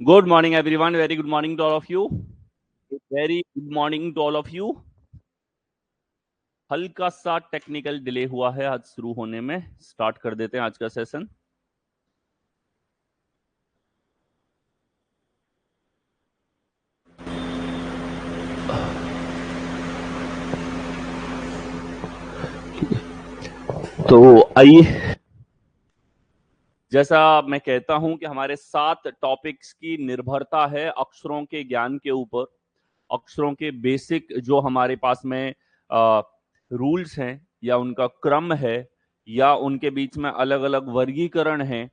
Good morning, everyone. Very good morning to all of you. Very good morning to all of you. हल्का सा technical delay हुआ है आज शुरू होने में. स्टार्ट कर देते हैं आज का सेशन. तो आइए, जैसा मैं कहता हूं कि हमारे 7 टॉपिक्स की निर्भरता है अक्षरों के ज्ञान के ऊपर. अक्षरों के बेसिक जो हमारे पास में रूल्स हैं या उनका क्रम है या उनके बीच में अलग अलग वर्गीकरण हैं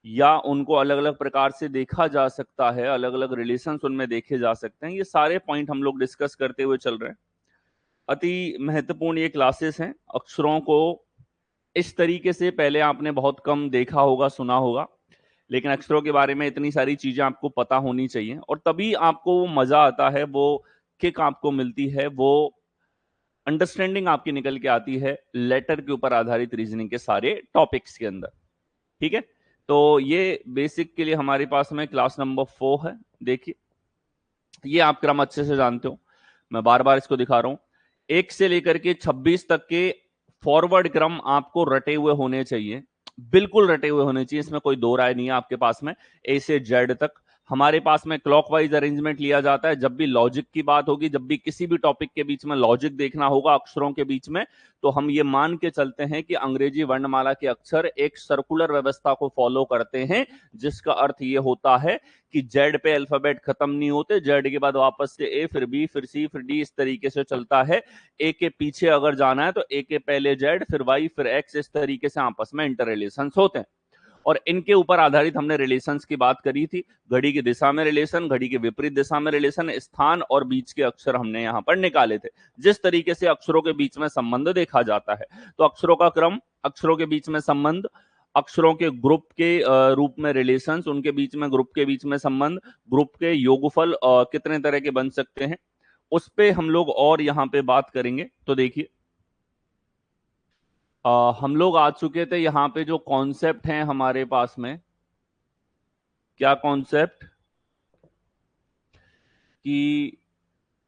या उनको अलग अलग प्रकार से देखा जा सकता है, अलग अलग रिलेशंस उनमें देखे जा सकते हैं. ये सारे पॉइंट हम लोग डिस्कस करते हुए चल रहे हैं. अति महत्वपूर्ण ये क्लासेस हैं. अक्षरों को इस तरीके से पहले आपने बहुत कम देखा होगा, सुना होगा, लेकिन अक्षरों के बारे में इतनी सारी चीजें आपको पता होनी चाहिए और तभी आपको वो मजा आता है, वो किक आपको मिलती है, वो अंडरस्टैंडिंग आपकी निकल के आती है लेटर के ऊपर आधारित रीजनिंग के सारे टॉपिक्स के अंदर. ठीक है, तो ये बेसिक के लिए हमारे पास में क्लास नंबर 4 है. देखिए, ये आप क्रम अच्छे से जानते हो, मैं बार बार इसको दिखा रहा हूं. 1 से लेकर के 26 तक के फॉरवर्ड क्रम आपको रटे हुए होने चाहिए, बिल्कुल रटे हुए होने चाहिए, इसमें कोई दो राय नहीं है आपके पास में. ए से जेड तक हमारे पास में क्लॉकवाइज अरेंजमेंट लिया जाता है. जब भी लॉजिक की बात होगी, जब भी किसी भी टॉपिक के बीच में लॉजिक देखना होगा अक्षरों के बीच में, तो हम ये मान के चलते हैं कि अंग्रेजी वर्णमाला के अक्षर एक सर्कुलर व्यवस्था को फॉलो करते हैं, जिसका अर्थ ये होता है कि जेड पे अल्फाबेट खत्म नहीं होते, जेड के बाद वापस से ए, फिर बी, फिर सी, फिर डी, इस तरीके से चलता है. ए के पीछे अगर जाना है तो ए के पहले जेड, फिर वाई, फिर एक्स, इस तरीके से आपस में इंटर रिलेशंस होते हैं. और इनके ऊपर आधारित हमने रिलेशंस की बात करी थी. घड़ी की दिशा में रिलेशन, घड़ी के विपरीत दिशा में रिलेशन, स्थान और बीच के अक्षर हमने यहां पर निकाले थे. जिस तरीके से अक्षरों के बीच में संबंध देखा जाता है, तो अक्षरों का क्रम, अक्षरों के बीच में संबंध, अक्षरों के ग्रुप के रूप में रिलेशंस, उनके बीच में ग्रुप के बीच में संबंध, ग्रुप के योगफल कितने तरह के बन सकते हैं, उस पे हम लोग और यहां पे बात करेंगे. तो देखिए, हम लोग आ चुके थे यहां पे जो कॉन्सेप्ट हैं हमारे पास में. क्या कॉन्सेप्ट? कि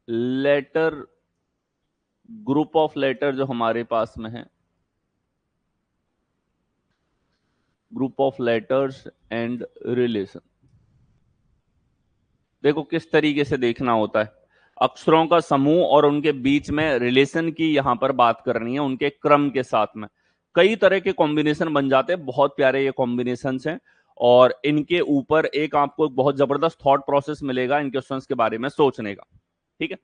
लेटर, ग्रुप ऑफ लेटर जो हमारे पास में है, group of letters and relation. देखो किस तरीके से देखना होता है. अक्षरों का समूह और उनके बीच में रिलेशन की यहां पर बात करनी है, उनके क्रम के साथ में. कई तरह के कॉम्बिनेशन बन जाते हैं, बहुत प्यारे ये कॉम्बिनेशन हैं और इनके ऊपर एक आपको बहुत जबरदस्त थॉट प्रोसेस मिलेगा इन क्वेश्चंस के बारे में सोचने का. ठीक है,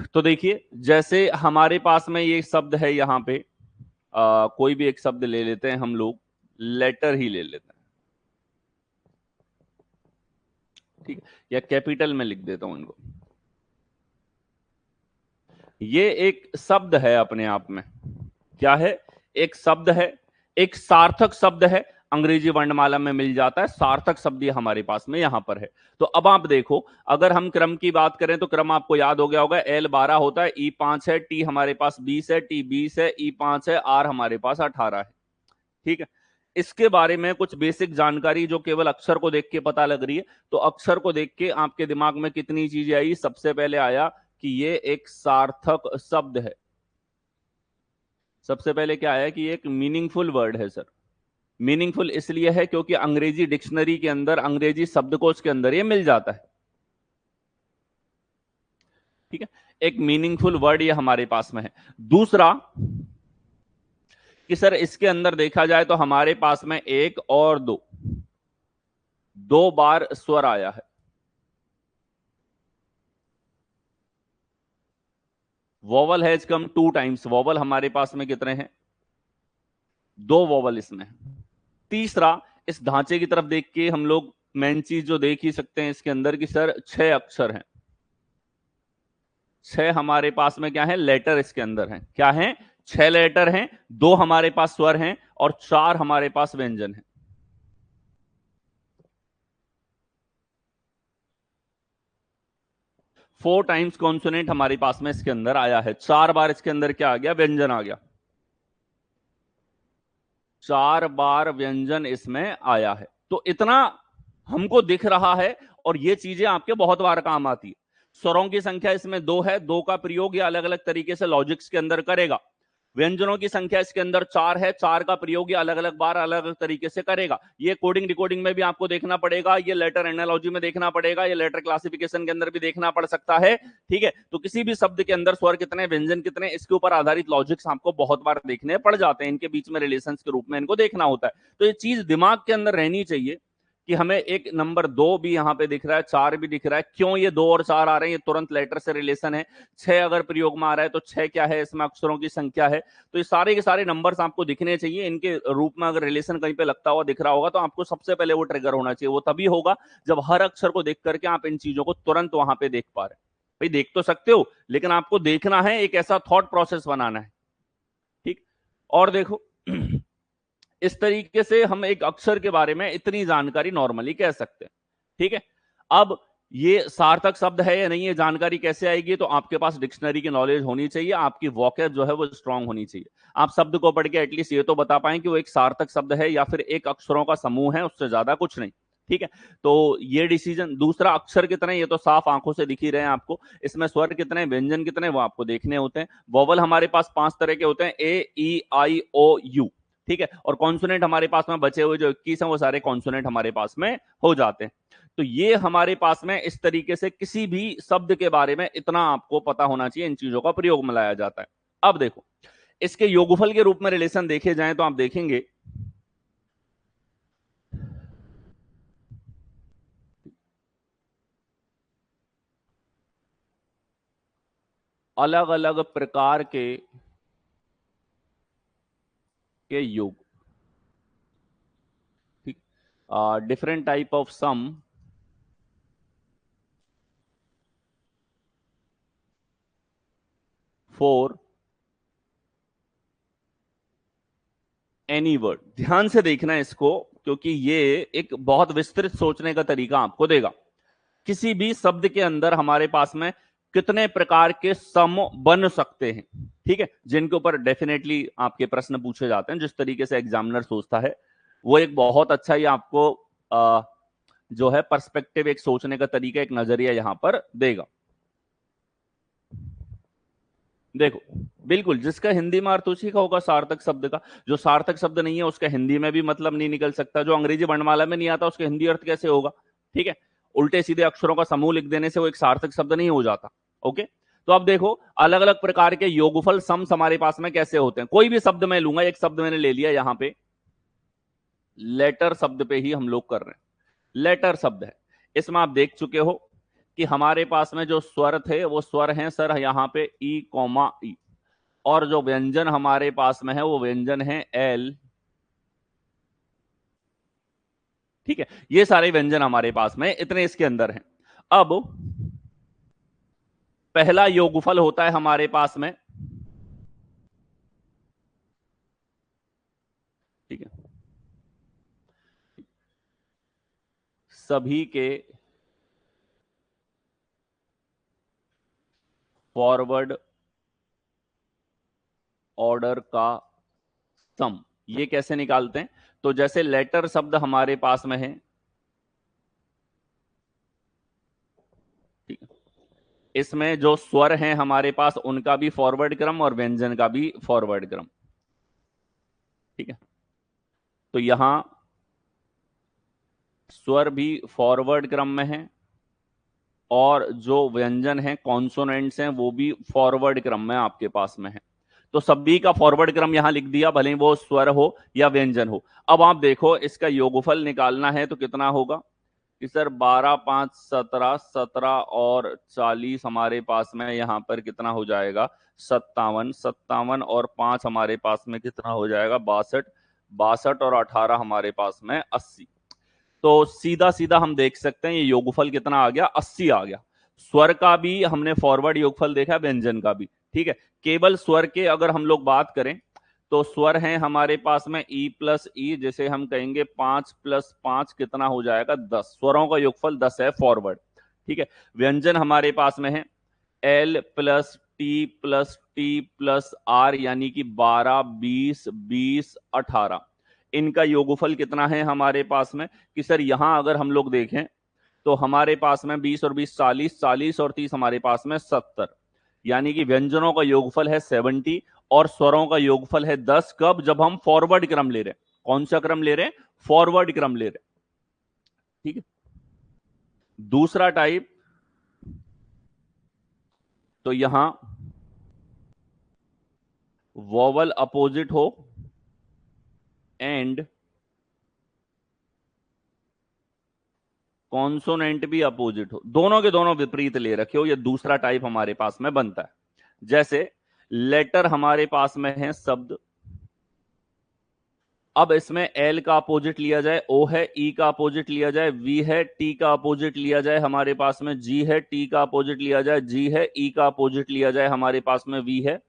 तो देखिए, जैसे हमारे पास में ये शब्द है यहां पे, कोई भी एक शब्द ले लेते हैं हम लोग, लेटर ही ले लेते हैं. ठीक है, या कैपिटल में लिख देता हूं इनको. ये एक शब्द है अपने आप में. क्या है? एक शब्द है, एक सार्थक शब्द है. अंग्रेजी वर्णमाला में मिल जाता है सार्थक शब्द, ये हमारे पास में यहां पर है. तो अब आप देखो, अगर हम क्रम की बात करें तो क्रम आपको याद हो गया होगा. एल 12 होता है, ई 5 है, टी हमारे पास 20 है, टी 20 है, ई 5 है, आर हमारे पास 18 है. ठीक है, इसके बारे में कुछ बेसिक जानकारी जो केवल अक्षर को देख के पता लग रही है. तो अक्षर को देख के आपके दिमाग में कितनी चीजें आई? सबसे पहले आया कि ये एक सार्थक शब्द है. सबसे पहले क्या आया? कि एक मीनिंगफुल वर्ड है. सर, मीनिंगफुल इसलिए है क्योंकि अंग्रेजी डिक्शनरी के अंदर, अंग्रेजी शब्दकोश के अंदर ये मिल जाता है. ठीक है, एक मीनिंगफुल वर्ड ये हमारे पास में है. दूसरा कि सर इसके अंदर देखा जाए तो हमारे पास में एक और दो बार स्वर आया है. Vowel has come 2 times. Vowel हमारे पास में कितने हैं? 2 वोवल इसमें. तीसरा, इस ढांचे की तरफ देख के हम लोग मेन चीज जो देख ही सकते हैं इसके अंदर की सर 6 अक्षर हैं. 6 हमारे पास में क्या है? लेटर इसके अंदर हैं. क्या है? 6 लेटर हैं, 2 हमारे पास स्वर हैं और 4 हमारे पास व्यंजन हैं. 4 टाइम्स कॉन्सोनेंट हमारे पास में इसके अंदर आया है. 4 बार इसके अंदर क्या आ गया? व्यंजन आ गया. 4 बार व्यंजन इसमें आया है. तो इतना हमको दिख रहा है और ये चीजें आपके बहुत बार काम आती है। स्वरों की संख्या इसमें 2 है, 2 का प्रयोग ये अलग अलग तरीके से लॉजिक्स के अंदर करेगा। व्यंजनों की संख्या इसके अंदर 4 है, 4 का प्रयोग ये अलग अलग बार अलग अलग तरीके से करेगा। ये कोडिंग डिकोडिंग में भी आपको देखना पड़ेगा, ये लेटर एनालॉजी में देखना पड़ेगा, ये लेटर क्लासिफिकेशन के अंदर भी देखना पड़ सकता है। ठीक है, तो किसी भी शब्द के अंदर स्वर कितने, व्यंजन कितने, इसके ऊपर आधारित लॉजिक्स आपको बहुत बार देखने पड़ जाते हैं, इनके बीच में रिलेशन के रूप में इनको देखना होता है। तो ये चीज दिमाग के अंदर रहनी चाहिए कि हमें एक नंबर 2 भी यहां पे दिख रहा है, 4 भी दिख रहा है, क्यों ये 2 और 4 आ रहे हैं, ये तुरंत लेटर से रिलेशन है। 6 अगर प्रयोग में आ रहा है तो 6 क्या है, इसमें अक्षरों की संख्या है। तो ये सारे के सारे नंबर्स आपको दिखने चाहिए, इनके रूप में अगर रिलेशन कहीं पे लगता हुआ दिख रहा होगा तो आपको सबसे पहले वो ट्रिगर होना चाहिए। वो तभी होगा जब हर अक्षर को देख करके आप इन चीजों को तुरंत वहां पे देख पा रहे हैं। भाई देख तो सकते हो, लेकिन आपको देखना है, एक ऐसा थॉट प्रोसेस बनाना है। ठीक, और देखो इस तरीके से हम एक अक्षर के बारे में इतनी जानकारी नॉर्मली कह सकते हैं। ठीक है, अब ये सार्थक शब्द है या नहीं, ये जानकारी कैसे आएगी, तो आपके पास डिक्शनरी की नॉलेज होनी चाहिए, आपकी वोकैब जो है वो स्ट्रांग होनी चाहिए। आप शब्द को पढ़ के एटलीस्ट ये तो बता पाएं कि वो एक सार्थक शब्द है या फिर एक अक्षरों का समूह है, उससे ज्यादा कुछ नहीं। ठीक है, तो ये डिसीजन, दूसरा अक्षर कितने, ये तो साफ आंखों से दिख ही रहे हैं आपको। इसमें स्वर कितने, व्यंजन कितने, वो आपको देखने होते हैं। वोवल हमारे पास 5 तरह के होते हैं, ए ई आई ओ यू। ठीक है, और कॉन्सोनेंट हमारे पास में बचे हुए जो 21 हैं वो सारे कॉन्सोनेंट हमारे पास में हो जाते हैं। तो ये हमारे पास में इस तरीके से किसी भी शब्द के बारे में इतना आपको पता होना चाहिए, इन चीजों का प्रयोग में लाया जाता है। अब देखो इसके योगफल के रूप में रिलेशन देखे जाएं तो आप देखेंगे अलग अलग प्रकार के योग, ठीक, different type of sum for any word. ध्यान से देखना है इसको, क्योंकि ये एक बहुत विस्तृत सोचने का तरीका आपको देगा। किसी भी शब्द के अंदर हमारे पास में कितने प्रकार के सम बन सकते हैं, ठीक है, जिनके ऊपर डेफिनेटली आपके प्रश्न पूछे जाते हैं। जिस तरीके से एग्जामिनर सोचता है वो एक बहुत अच्छा ही आपको जो है पर्सपेक्टिव, एक सोचने का तरीका, एक नजरिया यहां पर देगा। देखो बिल्कुल, जिसका हिंदी में अर्थ उसी का होगा सार्थक शब्द का। जो सार्थक शब्द नहीं है उसका हिंदी में भी मतलब नहीं निकल सकता। जो अंग्रेजी वर्णमाला में नहीं आता उसका हिंदी अर्थ कैसे होगा। ठीक है, उल्टे सीधे अक्षरों का समूह लिख देने से वो एक सार्थक शब्द नहीं हो जाता। ओके, तो अब देखो अलग अलग प्रकार के योगफल सम्स हमारे पास में कैसे होते हैं। कोई भी शब्द मैं लूंगा, एक शब्द मैंने ले लिया यहां पे, लेटर शब्द पे ही हम लोग कर रहे हैं, लेटर शब्द है। इसमें आप देख चुके हो कि हमारे पास में जो स्वर थे वो स्वर हैं सर यहां पे ई कॉमा ई, और जो व्यंजन हमारे पास में है वो व्यंजन है एल। ठीक है, ये सारे व्यंजन हमारे पास में इतने इसके अंदर हैं। अब पहला योगफल होता है हमारे पास में, ठीक है, सभी के फॉरवर्ड ऑर्डर का सम। ये कैसे निकालते हैं, तो जैसे लेटर शब्द हमारे पास में है, ठीक है, इसमें जो स्वर हैं हमारे पास उनका भी फॉरवर्ड क्रम और व्यंजन का भी फॉरवर्ड क्रम। ठीक है, तो यहां स्वर भी फॉरवर्ड क्रम में है और जो व्यंजन है कॉन्सोनेंट्स हैं वो भी फॉरवर्ड क्रम में आपके पास में है। तो सभी का फॉरवर्ड क्रम यहां लिख दिया, भले ही वो स्वर हो या व्यंजन हो। अब आप देखो इसका योगफल निकालना है तो कितना होगा कि सर 12 5 17, 17 और 40 हमारे पास में यहां पर कितना हो जाएगा 57, 57 और 5 हमारे पास में कितना हो जाएगा 62, 62 और 18 हमारे पास में 80। तो सीधा सीधा हम देख सकते हैं ये योगफल कितना आ गया, 80 आ गया। स्वर का भी हमने फॉरवर्ड योगफल देखा, व्यंजन का भी। ठीक है, केवल स्वर के अगर हम लोग बात करें तो स्वर हैं हमारे पास में ई प्लस ई, जैसे हम कहेंगे 5 + 5 कितना हो जाएगा 10। स्वरों का योगफल 10 है फॉरवर्ड। ठीक है, व्यंजन हमारे पास में है L plus T plus R, यानी कि 12 20 20 18। इनका योगफल कितना है हमारे पास में, कि सर यहां अगर हम लोग देखें तो हमारे पास में 20 और 20 40, 40 और 30 हमारे पास में 70, यानी कि व्यंजनों का योगफल है 70 और स्वरों का योगफल है 10। कब? जब हम फॉरवर्ड क्रम ले रहे हैं। कौन सा क्रम ले रहे हैं? फॉरवर्ड क्रम ले रहे हैं। ठीक है। दूसरा टाइप, तो यहां वोवल अपोजिट हो एंड कॉन्सोनेंट भी अपोजिट हो, दोनों के दोनों विपरीत ले रखे हो, ये दूसरा टाइप हमारे पास में बनता है। जैसे लेटर हमारे पास में है शब्द, अब इसमें एल का अपोजिट लिया जाए ओ है, ई का अपोजिट लिया जाए वी है, टी का अपोजिट लिया जाए हमारे पास में जी है, टी का अपोजिट लिया जाए जी है, ई का अपोजिट लिया जाए हमारे पास में वी है,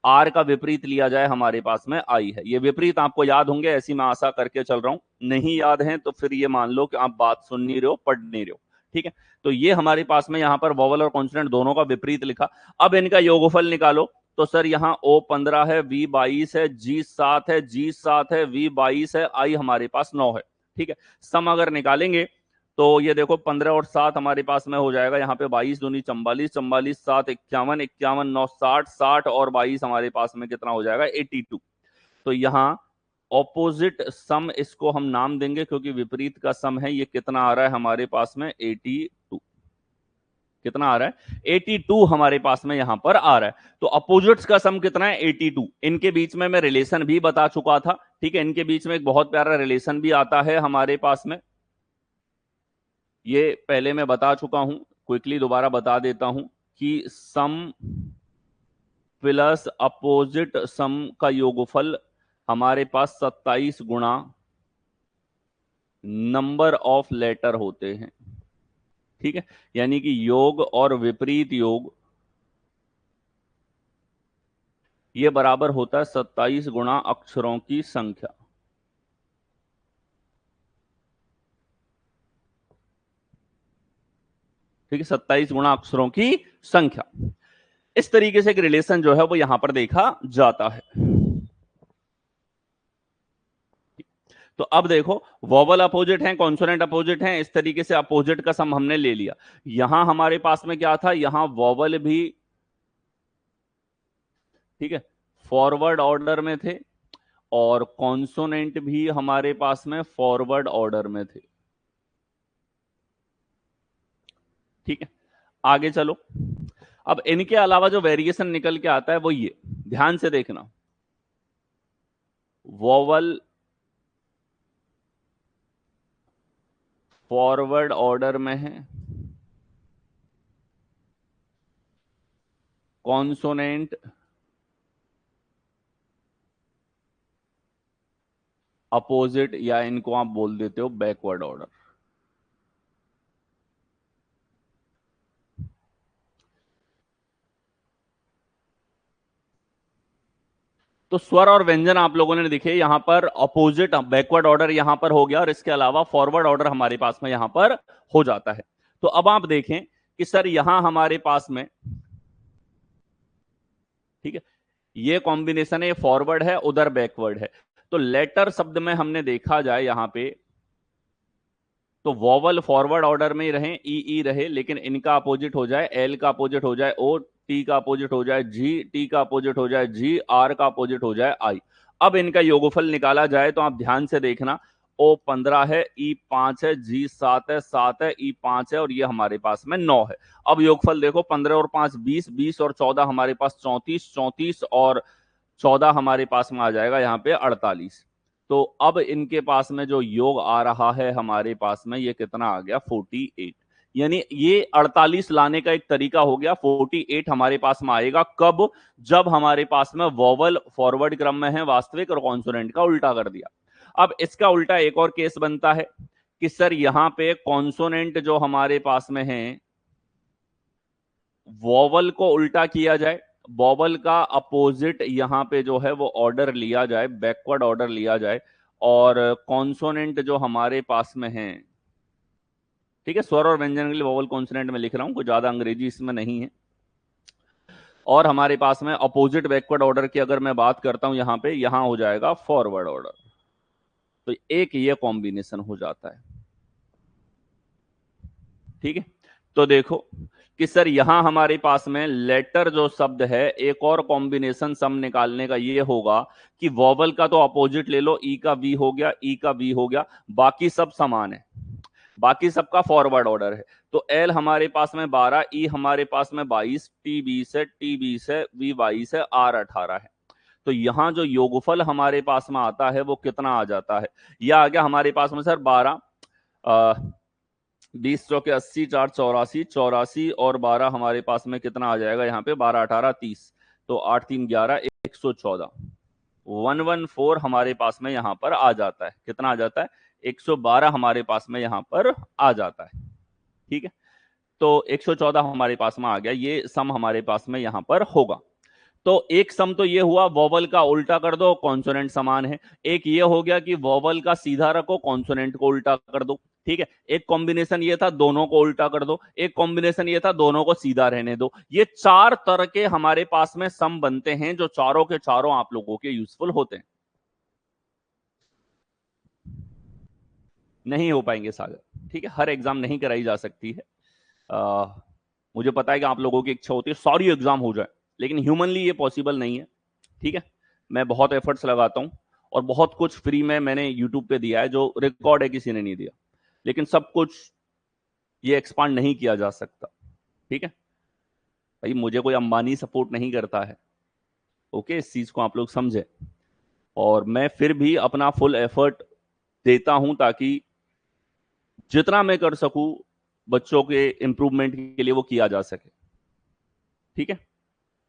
आर का विपरीत लिया जाए हमारे पास में आई है। ये विपरीत आपको याद होंगे, ऐसी मैं आशा करके चल रहा हूं। नहीं याद है तो फिर ये मान लो कि आप बात सुन नहीं रहे हो, पढ़ नहीं रहे हो। ठीक है। तो ये हमारे पास में यहां पर वोवल और कॉन्सोनेंट दोनों का विपरीत लिखा। अब इनका योगफल निकालो, तो सर यहां O 15 है, V 22 है, G 7 है, G 7 है, V 22 है, I हमारे पास 9 है। ठीक है। सम अगर निकालेंगे तो ये देखो 15 और 7 हमारे पास में हो जाएगा, यहाँ पे 22 दूनी 44, 44 7 51, 51 9 60, 60 और 22 हमारे पास में कितना हो जाएगा? 82। तो यहाँ ऑपोजिट सम इसको हम नाम देंगे, क्योंकि विपरीत का सम है। ये कितना आ रहा है हमारे पास में? 82। कितना आ रहा है? 82 हमारे पास में यहां पर आ रहा है। तो अपोजिट्स का सम कितना है? 82। इनके बीच में मैं रिलेशन भी बता चुका था। ठीक है। इनके बीच में एक बहुत प्यारा रिलेशन भी आता है हमारे पास में, ये पहले मैं बता चुका हूं, क्विकली दोबारा बता देता हूं कि सम प्लस अपोजिट सम का योगफल हमारे पास 27 गुणा नंबर ऑफ लेटर होते हैं। ठीक है। यानी कि योग और विपरीत योग ये बराबर होता है 27 गुणा अक्षरों की संख्या। ठीक है। 27 गुणा अक्षरों की संख्या। इस तरीके से एक रिलेशन जो है वो यहां पर देखा जाता है। तो अब देखो, वोवल अपोजिट है, कॉन्सोनेंट अपोजिट है, इस तरीके से अपोजिट का सम हमने ले लिया। यहां हमारे पास में क्या था? यहां वोवल भी, ठीक है, फॉरवर्ड ऑर्डर में थे और कॉन्सोनेंट भी हमारे पास में फॉरवर्ड ऑर्डर में थे। ठीक है। आगे चलो। अब इनके अलावा जो वेरिएशन निकल के आता है वो ये, ध्यान से देखना, वोवल फॉरवर्ड ऑर्डर में है, कॉन्सोनेंट अपोजिट, या इनको आप बोल देते हो बैकवर्ड ऑर्डर। तो स्वर और व्यंजन आप लोगों ने दिखे यहां पर अपोजिट बैकवर्ड ऑर्डर यहां पर हो गया, और इसके अलावा फॉरवर्ड ऑर्डर हमारे पास में यहां पर हो जाता है। तो अब आप देखें कि सर यहां हमारे पास में, ठीक है, ये कॉम्बिनेशन है, फॉरवर्ड है, उधर बैकवर्ड है। तो लेटर शब्द में हमने देखा जाए यहां पे, तो वोवल फॉरवर्ड ऑर्डर में ही रहे, ई ई रहे, लेकिन इनका अपोजिट हो जाए एल का अपोजिट हो जाए ओ, टी का अपोजिट हो जाए जी, टी का अपोजिट हो जाए जी, आर का अपोजिट हो जाए आई। अब इनका योगफल निकाला जाए तो आप ध्यान से देखना, ओ 15 है, ई 5 है, जी 7 है, 7 है, ई 5 है, और ये हमारे पास में 9 है। अब योगफल देखो, 15 और 5 20, 20 और 14 हमारे पास 34, 34 और 14 हमारे पास में आ जाएगा यहाँ पे 48। तो अब इनके पास में जो योग आ रहा है हमारे पास में, ये कितना आ गया? 48। यानी ये 48 लाने का एक तरीका हो गया। 48 हमारे पास में आएगा कब? जब हमारे पास में वोवल फॉरवर्ड क्रम में है वास्तविक, और कॉन्सोनेंट का उल्टा कर दिया। अब इसका उल्टा एक और केस बनता है कि सर यहां पे कॉन्सोनेंट जो हमारे पास में है, वोवल को उल्टा किया जाए, वोवल का अपोजिट यहां पे जो है वो ऑर्डर लिया जाए, बैकवर्ड ऑर्डर लिया जाए, और कॉन्सोनेंट जो हमारे पास में है, ठीक है, स्वर और व्यंजन के लिए वोवल कॉन्सोनेंट में लिख रहा हूं, कोई ज्यादा अंग्रेजी इसमें नहीं है। और हमारे पास में अपोजिट बैकवर्ड ऑर्डर की अगर मैं बात करता हूं, यहां पे यहां हो जाएगा फॉरवर्ड ऑर्डर। तो एक ये कॉम्बिनेशन हो जाता है। ठीक है, तो देखो कि सर यहां हमारे पास में लेटर जो शब्द है, एक और कॉम्बिनेशन सम निकालने का ये होगा कि वॉवल का तो अपोजिट ले लो, ई का वी हो गया, ई का वी हो गया, बाकी सब समान है, बाकी सबका फॉरवर्ड ऑर्डर है। तो एल हमारे पास में 12, ई हमारे पास में 22, टी 20 है, टी 20 है, वी 22 है, आर 18 है। तो यहां जो योगफल हमारे पास में आता है वो कितना आ जाता है? यह आ गया हमारे पास में सर 12, 20 चौके 80, 4 84, 84 और 12 हमारे पास में कितना आ जाएगा यहाँ पे? 12 18 30, तो 8 3 11, 114, 114 हमारे पास में यहाँ पर आ जाता है। कितना आ जाता है? 112 हमारे पास में यहाँ पर आ जाता है। ठीक है, तो 114 हमारे पास में आ गया, ये सम हमारे पास में यहाँ पर होगा। तो एक सम तो ये हुआ वोवल का उल्टा कर दो, कॉन्सोनेंट समान है। एक ये हो गया कि वोवल का सीधा रखो, कॉन्सोनेंट को उल्टा कर दो। ठीक है, एक कॉम्बिनेशन ये था दोनों को उल्टा कर दो, एक कॉम्बिनेशन ये था दोनों को सीधा रहने दो। ये 4 तरह के हमारे पास में सम बनते हैं, जो चारों के चारों आप लोगों के यूजफुल होते हैं। नहीं हो पाएंगे सागर, ठीक है, हर एग्जाम नहीं कराई जा सकती है। आ, मुझे पता है कि आप लोगों की इच्छा होती है सारी एग्जाम हो जाए, लेकिन ह्यूमनली ये पॉसिबल नहीं है। ठीक है, मैं बहुत एफर्ट्स लगाता हूं और बहुत कुछ फ्री में मैंने यूट्यूब पे दिया है, जो रिकॉर्ड है किसी ने नहीं दिया, लेकिन सब कुछ ये एक्सपांड नहीं किया जा सकता। ठीक है भाई, मुझे कोई अंबानी सपोर्ट नहीं करता है, ओके, इस चीज को आप लोग समझे। और मैं फिर भी अपना फुल एफर्ट देता हूं ताकि जितना मैं कर सकूं बच्चों के इंप्रूवमेंट के लिए वो किया जा सके। ठीक है,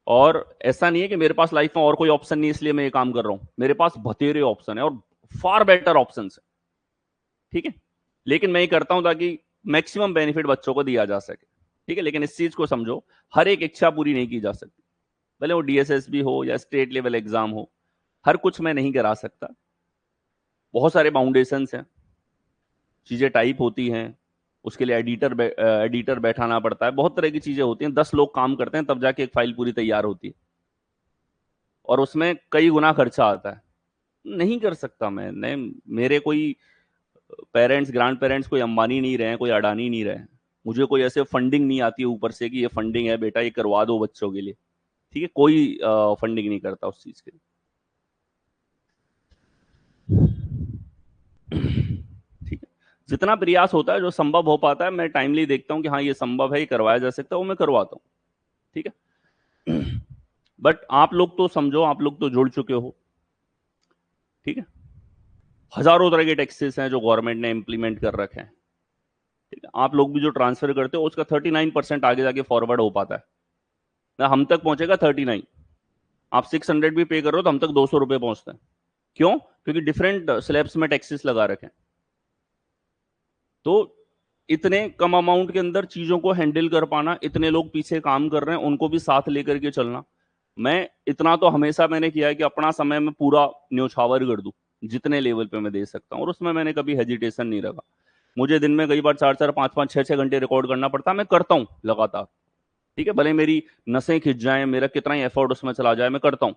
और ऐसा नहीं है कि मेरे पास लाइफ में और कोई ऑप्शन नहीं इसलिए मैं ये काम कर रहा हूं, मेरे पास बतेरे ऑप्शन है और फार बेटर ऑप्शन है। ठीक है, लेकिन मैं ये करता हूं ताकि मैक्सिमम बेनिफिट बच्चों को दिया जा सके। ठीक है, लेकिन इस चीज को समझो, हर एक इच्छा पूरी नहीं की जा सकती, भले वो डीएसएस भी हो या स्टेट लेवल एग्जाम हो, हर कुछ मैं नहीं करा सकता। बहुत सारे बाउंडेशंस हैं, चीजें टाइप होती हैं, उसके लिए एडिटर बैठाना पड़ता है, बहुत तरह की चीजें होती हैं, 10 लोग काम करते हैं तब जाके एक फाइल पूरी तैयार होती है, और उसमें कई गुना खर्चा आता है। नहीं कर सकता मैं, नहीं, मेरे कोई पेरेंट्स ग्रैंड पेरेंट्स कोई अंबानी नहीं रहे, कोई अडानी नहीं रहे, मुझे कोई ऐसे फंडिंग नहीं आती है ऊपर से कि ये फंडिंग है बेटा ये करवा दो बच्चों के लिए। ठीक है, कोई फंडिंग नहीं करता उस चीज के लिए। ठीक है, जितना प्रयास होता है, जो संभव हो पाता है, मैं टाइमली देखता हूँ कि हाँ ये संभव है, ये करवाया जा सकता है, वो मैं करवाता हूँ। ठीक है, बट आप लोग तो समझो, आप लोग तो जुड़ चुके हो। ठीक है, हजारों तरह के टैक्सेस हैं जो गवर्नमेंट ने इंप्लीमेंट कर रखे हैं। ठीक है, आप लोग भी जो ट्रांसफर करते हो उसका 39% आगे जाके फॉरवर्ड हो पाता है ना, हम तक पहुंचेगा 39। आप 600 भी पे कर रहे हो तो हम तक 200 रुपए पहुंचते हैं। क्यों? क्योंकि डिफरेंट स्लैब्स में टैक्सेस लगा रखे हैं। तो इतने कम अमाउंट के अंदर चीजों को हैंडल कर पाना, इतने लोग पीछे काम कर रहे हैं, उनको भी साथ लेकर के चलना, मैं इतना तो हमेशा मैंने किया है कि अपना समय में पूरा न्योछावर कर दूं जितने लेवल पे मैं दे सकता हूं, और उसमें मैंने कभी हेजिटेशन नहीं रखा। मुझे दिन में कई बार 4 4 5 5 6 6 घंटे रिकॉर्ड करना पड़ता है, मैं करता हूं लगातार। ठीक है, भले मेरी नसें खिंच जाए, मेरा कितना ही एफर्ट उसमें चला जाए, मैं करता हूं,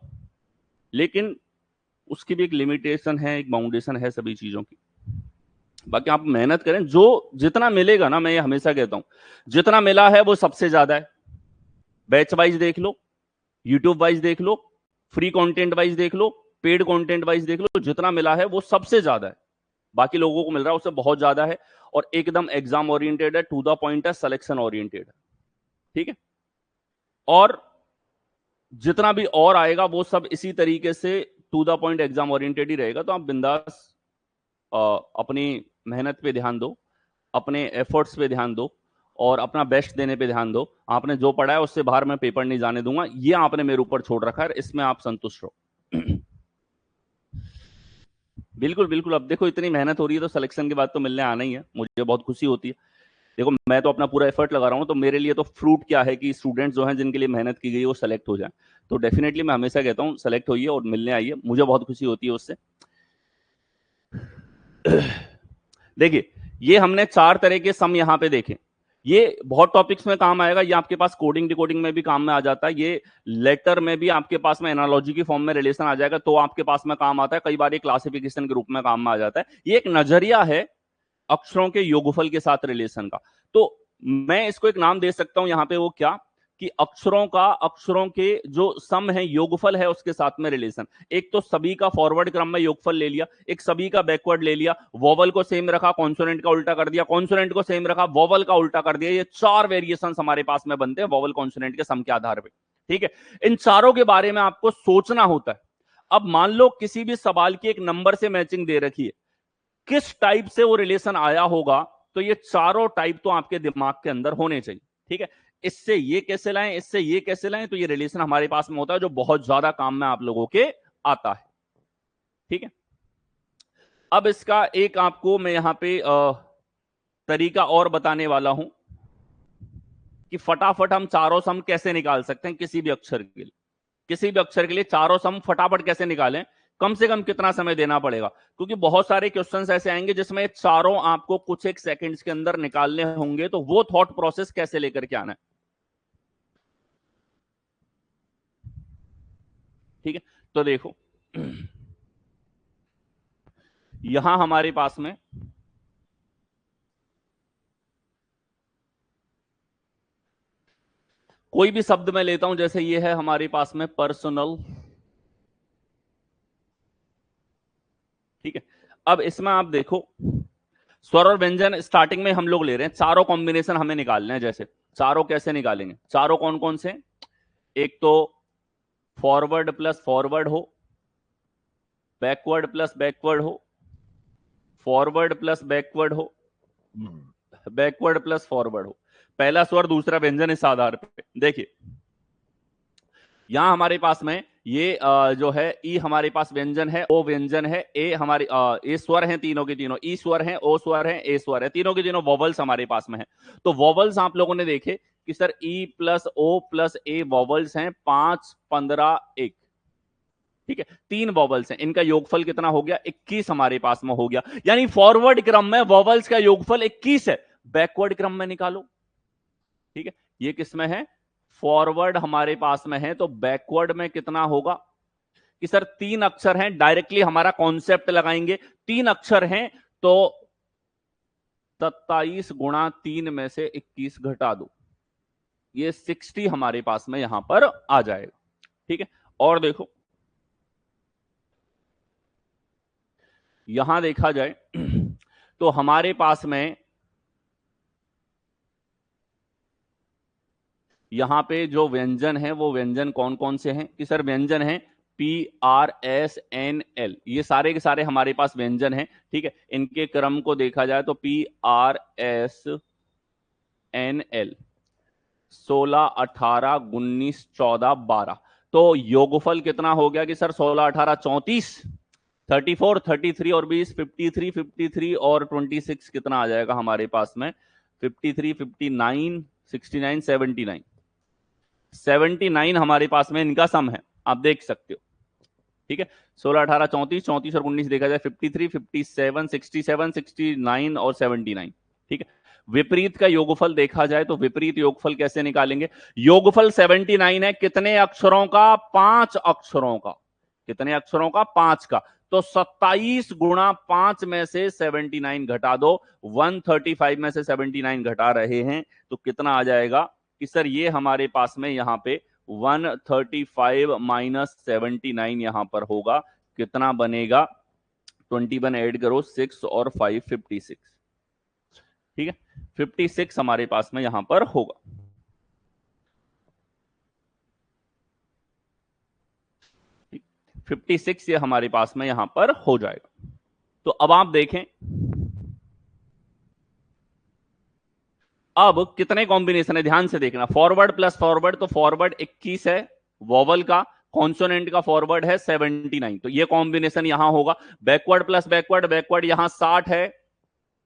लेकिन उसकी भी एक लिमिटेशन है, एक बाउंडेशन है सभी चीजों की। बाकी आप मेहनत करें, जो जितना मिलेगा ना, मैं ये हमेशा कहता हूं, जितना मिला है वो सबसे ज्यादा है। बैच वाइज देख लो, यूट्यूब वाइज देख लो, फ्री कंटेंट वाइज देख लो, पेड कंटेंट वाइज देख लो, जितना मिला है वो सबसे ज्यादा है। बाकी लोगों को मिल रहा है उससे बहुत ज्यादा है, और एकदम एग्जाम ओरिएंटेड है, टू द पॉइंट है, सिलेक्शन ओरिएंटेड है। ठीक है, और जितना भी और आएगा वो सब इसी तरीके से to the point exam oriented ही रहेगा। तो आप बिंदास अपनी मेहनत पे ध्यान दो, अपने एफर्ट्स पे ध्यान दो, और अपना बेस्ट देने पे ध्यान दो। आपने जो पढ़ा है उससे बाहर मैं पेपर नहीं जाने दूंगा, ये आपने मेरे ऊपर छोड़ रखा है, इसमें आप संतुष्ट रहो। बिल्कुल बिल्कुल, अब देखो इतनी मेहनत हो रही है तो सिलेक्शन के बाद तो मिलने आना ही है, मुझे बहुत खुशी होती है। देखो मैं तो अपना पूरा एफर्ट लगा रहा हूँ, तो मेरे लिए तो फ्रूट क्या है कि स्टूडेंट्स जो हैं जिनके लिए मेहनत की गई वो सेलेक्ट हो जाए। तो डेफिनेटली मैं हमेशा कहता हूँ सेलेक्ट होइए और मिलने आइए, मुझे बहुत खुशी होती है उससे। देखिए, ये हमने 4 तरह के सम यहां पे देखे। ये बहुत टॉपिक्स में काम आएगा, ये आपके पास कोडिंग डिकोडिंग में भी काम में आ जाता है, ये लेटर में भी आपके पास में एनालॉजी की फॉर्म में रिलेशन आ जाएगा तो आपके पास में काम आता है, कई बार ये क्लासिफिकेशन के रूप में काम में आ जाता है। ये एक नजरिया है अक्षरों के योगफल के साथ रिलेशन का। तो मैं इसको एक नाम दे सकता हूं यहां पे, वो क्या कि अक्षरों के जो सम है, योगफल है, उसके साथ में रिलेशन। एक तो सभी का फॉरवर्ड क्रम में योगफल ले लिया, एक सभी का बैकवर्ड ले लिया, वोवल को सेम रखा, कॉन्सोनेंट का उल्टा कर दिया, कॉन्सोनेंट को सेम रखा, वोवल का उल्टा कर दिया। ये 4 वेरिएशन हमारे पास में बनते हैं वोवल कॉन्सोनेंट के सम के आधार पर। ठीक है, इन चारों के बारे में आपको सोचना होता है। अब मान लो किसी भी सवाल की एक नंबर से मैचिंग दे रखी है, किस टाइप से वो रिलेशन आया होगा, तो ये चारों टाइप तो आपके दिमाग के अंदर होने चाहिए। ठीक है, इससे ये कैसे लाएं, इससे ये कैसे लाएं, तो ये रिलेशन हमारे पास में होता है जो बहुत ज्यादा काम में आप लोगों के आता है। ठीक है, अब इसका एक आपको मैं यहां पे तरीका और बताने वाला हूं कि फटाफट हम चारों सम कैसे निकाल सकते हैं किसी भी अक्षर के लिए। किसी भी अक्षर के लिए चारों सम फटाफट कैसे निकालें, कम से कम कितना समय देना पड़ेगा, क्योंकि बहुत सारे क्वेश्चंस ऐसे आएंगे जिसमें चारों आपको कुछ एक सेकंड्स के अंदर निकालने होंगे, तो वो थॉट प्रोसेस कैसे लेकर के आना है। ठीक है, तो देखो यहां हमारे पास में कोई भी शब्द मैं लेता हूं, जैसे ये है हमारे पास में पर्सनल। ठीक है, अब इसमें आप देखो स्वर और व्यंजन स्टार्टिंग में हम लोग ले रहे हैं, चारों कॉम्बिनेशन हमें निकालने हैं। जैसे चारों कैसे निकालेंगे, चारों कौन कौन से, एक तो फॉरवर्ड प्लस फॉरवर्ड हो, बैकवर्ड प्लस बैकवर्ड हो, फॉरवर्ड प्लस बैकवर्ड हो, बैकवर्ड प्लस फॉरवर्ड हो। पहला स्वर दूसरा व्यंजन इस आधार पे देखिए, यहां हमारे पास में ये जो है ई हमारे पास व्यंजन है, ओ व्यंजन है, ए हमारी ए स्वर हैं, तीनों के तीनों ई स्वर हैं, ओ स्वर हैं, ए स्वर है, तीनों के तीनों वॉवल्स हमारे पास में है। तो वॉवल्स आप लोगों ने देखे कि sir E plus O plus A vowels हैं 5, 15, 1। ठीक है, 3 वॉवल्स हैं, इनका योगफल कितना हो गया, 21 हमारे पास में हो गया। यानी फॉरवर्ड क्रम में वॉवल्स का योगफल 21 है, बैकवर्ड क्रम में निकालो। ठीक है, ये किसमें है, फॉरवर्ड हमारे पास में है, तो बैकवर्ड में कितना होगा कि सर 3 अक्षर हैं, डायरेक्टली हमारा कॉन्सेप्ट लगाएंगे, 3 अक्षर हैं तो 27 गुणा 3 में से 21 घटा दो, ये 60 हमारे पास में यहां पर आ जाएगा। ठीक है, और देखो यहां देखा जाए तो हमारे पास में यहां पे जो व्यंजन है वो व्यंजन कौन कौन से हैं कि सर व्यंजन है PRSNL, ये सारे के सारे हमारे पास व्यंजन हैं। ठीक है, इनके क्रम को देखा जाए तो PRSNL 16, 18, 19, 14, 12, तो योगफल कितना हो गया कि सर 16, 18, 34, 34, 33 और 20, 53, 53 और 26 कितना आ जाएगा हमारे पास में, 53, 59, 69, 79, 79 हमारे पास में इनका सम है, आप देख सकते हो। ठीक है, 16, 18, 34, 34 और 19 देखा जाए 53, 57, 67, 69 और 79। ठीक है, विपरीत का योगफल देखा जाए तो विपरीत योगफल कैसे निकालेंगे, योगफल 79 है, कितने अक्षरों का, 5 अक्षरों का, कितने अक्षरों का, 5 का, तो 27 गुणा 5 में से 79 घटा दो, 135 में से 79 घटा रहे हैं तो कितना आ जाएगा कि सर ये हमारे पास में यहां पे 135 माइनस 79 यहां पर होगा, कितना बनेगा, 21 ऐड करो, 6 और 5, 56। ठीक है, 56 हमारे पास में यहां पर होगा। 56 ये हमारे पास में यहां पर हो जाएगा। तो अब आप देखें, अब कितने कॉम्बिनेशन है ध्यान से देखना, फॉरवर्ड प्लस फॉरवर्ड, तो फॉरवर्ड 21 है, वोवल का, कॉन्सोनेंट का फॉरवर्ड है 79, तो ये कॉम्बिनेशन यहां होगा। बैकवर्ड प्लस बैकवर्ड, बैकवर्ड यहां 60 है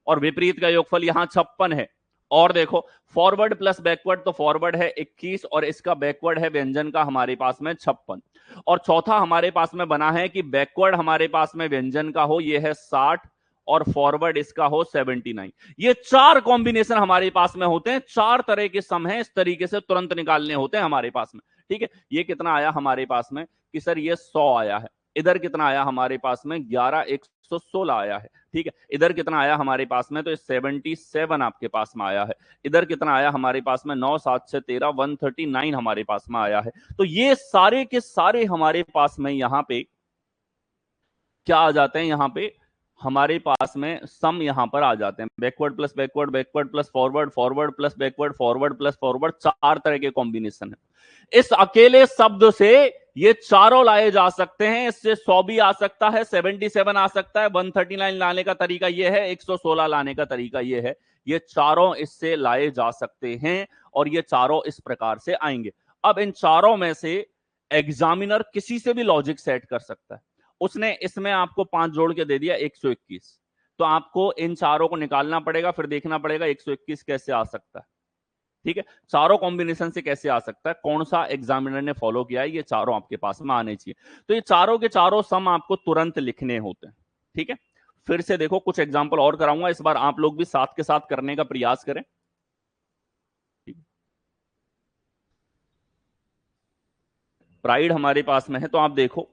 और विपरीत का योगफल यहां 56 है। और देखो फॉरवर्ड प्लस बैकवर्ड, तो फॉरवर्ड है 21 और इसका बैकवर्ड है व्यंजन का हमारे पास में 56। और चौथा हमारे पास में बना है कि बैकवर्ड हमारे पास में व्यंजन का हो, ये है 60 और फॉरवर्ड इसका हो 79। ये 4 कॉम्बिनेशन हमारे पास में होते हैं, 4 तरह के सम हैं, इस तरीके से तुरंत निकालने होते हैं हमारे पास में। ठीक है, ये कितना आया हमारे पास में कि सर ये 100 आया है। इधर कितना आया हमारे पास में 11 116 आया है। ठीक है, इधर कितना आया हमारे पास में तो 77 आपके पास में आया है। इधर कितना आया हमारे पास में 9 7 से 13 139 हमारे पास में आया है। तो ये सारे के सारे हमारे पास में यहां पे क्या आ जाते हैं, यहां पे हमारे पास में सम यहां पर आ जाते हैं, backward plus backward, backward plus forward, forward plus backward, forward plus forward, 4 तरह के कॉम्बिनेशन है। इस अकेले शब्द से ये चारों लाए जा सकते हैं। इससे 100 भी आ सकता है, 77 आ सकता है, 139 लाने का तरीका यह है, 116 लाने का तरीका यह है। ये चारों इससे लाए जा सकते हैं और ये चारों इस प्रकार से आएंगे। अब इन चारों में से एग्जामिनर किसी से भी लॉजिक सेट कर सकता है। उसने इसमें आपको 5 जोड़ के दे दिया 121, तो आपको इन चारों को निकालना पड़ेगा, फिर देखना पड़ेगा 121 कैसे आ सकता है। ठीक है, चारों कॉम्बिनेशन से कैसे आ सकता है, कौन सा एग्जामिनर ने फॉलो किया है, ये चारों आपके पास में आने चाहिए। तो ये चारों के चारों सम आपको तुरंत लिखने होते हैं। ठीक है, फिर से देखो कुछ एग्जाम्पल और कराऊंगा, इस बार आप लोग भी साथ के साथ करने का प्रयास करें। प्राइड हमारे पास में है, तो आप देखो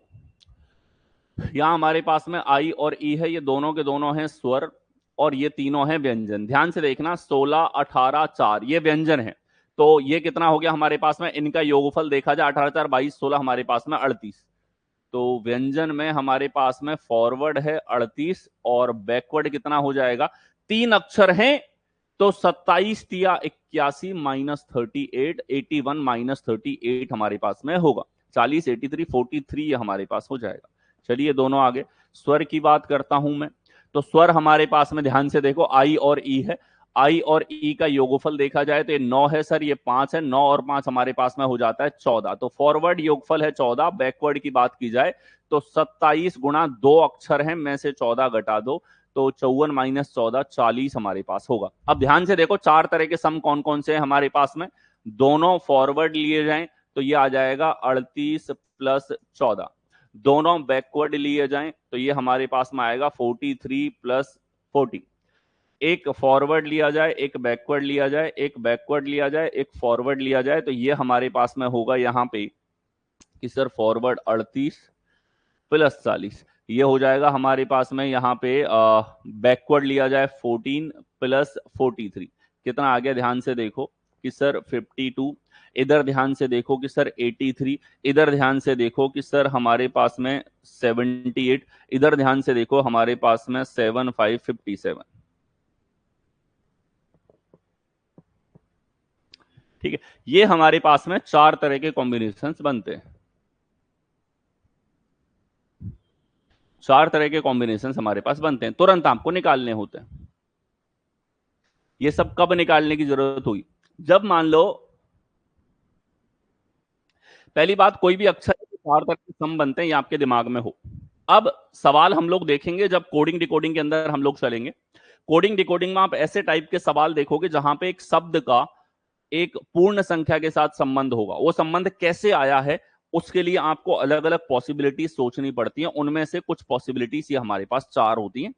यहां हमारे पास में आई और ई है, ये दोनों के दोनों हैं स्वर और ये तीनों हैं व्यंजन। ध्यान से देखना 16 18 4 ये व्यंजन है। तो ये कितना हो गया हमारे पास में, इनका योगफल देखा जाए 18 4 22 16 हमारे पास में 38। तो व्यंजन में हमारे पास में फॉरवर्ड है 38 और बैकवर्ड कितना हो जाएगा, 3 अक्षर हैं तो 27 तिया 81 माइनस 38 81 माइनस 38 हमारे पास में होगा 40 83 43 ये हमारे पास हो जाएगा। चलिए दोनों आगे स्वर की बात करता हूं मैं। तो स्वर हमारे पास में ध्यान से देखो आई और ई है। आई और ई का योगफल देखा जाए तो ये 9 है सर, ये 5 है, 9 और 5 हमारे पास में हो जाता है 14। तो फॉरवर्ड योगफल है 14, बैकवर्ड की बात की जाए तो 27 गुणा 2 अक्षर है में से 14 घटा दो तो 54 माइनस 14 40 हमारे पास होगा। अब ध्यान से देखो 4 तरह के सम कौन कौन से हैं हमारे पास में, दोनों फॉरवर्ड लिए जाएं तो ये आ जाएगा 38 प्लस 14, दोनों बैकवर्ड लिए जाएं तो ये हमारे पास में आएगा 43 प्लस 40। एक फॉरवर्ड लिया जाए, एक बैकवर्ड लिया जाए, एक बैकवर्ड लिया जाए, एक फॉरवर्ड लिया जाए तो ये हमारे पास में होगा यहां पे कि सर फॉरवर्ड 38 प्लस 40, ये हो जाएगा हमारे पास में यहां पे बैकवर्ड लिया जाए 14 प्लस 43 कितना आ गया, ध्यान से देखो कि सर 52। इधर ध्यान से देखो कि सर 83, इधर ध्यान से देखो कि सर हमारे पास में 78, इधर ध्यान से देखो हमारे पास में 7557। ठीक है, ये हमारे पास में 4 तरह के कॉम्बिनेशंस बनते हैं, 4 तरह के कॉम्बिनेशंस हमारे पास बनते हैं, तुरंत आपको निकालने होते हैं। ये सब कब निकालने की जरूरत हुई, जब मान लो पहली बात कोई भी अक्षर 4 तरह के सम बनते हैं ये आपके दिमाग में हो। अब सवाल हम लोग देखेंगे जब कोडिंग डिकोडिंग के अंदर हम लोग चलेंगे। कोडिंग डिकोडिंग में आप ऐसे टाइप के सवाल देखोगे जहां पे एक शब्द का एक पूर्ण संख्या के साथ संबंध होगा, वो संबंध कैसे आया है उसके लिए आपको अलग अलग पॉसिबिलिटी सोचनी पड़ती है, उनमें से कुछ पॉसिबिलिटीज ये हमारे पास 4 होती हैं।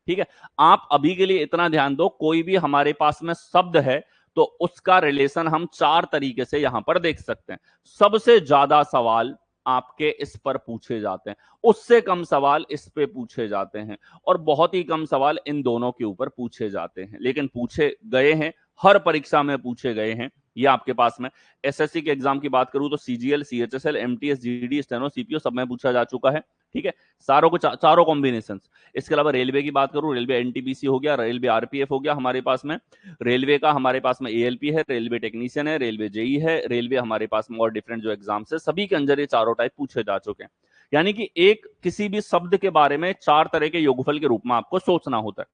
ठीक है, आप अभी के लिए इतना ध्यान दो, कोई भी हमारे पास में शब्द है तो उसका रिलेशन हम 4 तरीके से यहां पर देख सकते हैं। सबसे ज्यादा सवाल आपके इस पर पूछे जाते हैं, उससे कम सवाल इस पे पूछे जाते हैं और बहुत ही कम सवाल इन दोनों के ऊपर पूछे जाते हैं, लेकिन पूछे गए हैं, हर परीक्षा में पूछे गए हैं। ये आपके पास में एसएससी के एग्जाम की बात करूं तो CGL CHSL MTS GD steno CPO सब में पूछा जा चुका है। ठीक है, सारों को चारों कॉम्बिनेशन। इसके अलावा रेलवे की बात करूं, रेलवे एनटीपीसी हो गया, रेलवे आरपीएफ हो गया हमारे पास में, रेलवे का हमारे पास में एएलपी है, रेलवे टेक्नीशियन है, रेलवे जेई है, रेलवे हमारे पास में और डिफरेंट जो एग्जाम्स है सभी के अंदर ये चारों टाइप पूछे जा चुके हैं। यानी कि एक किसी भी शब्द के बारे में 4 तरह के योगफल के रूप में आपको सोचना होता है।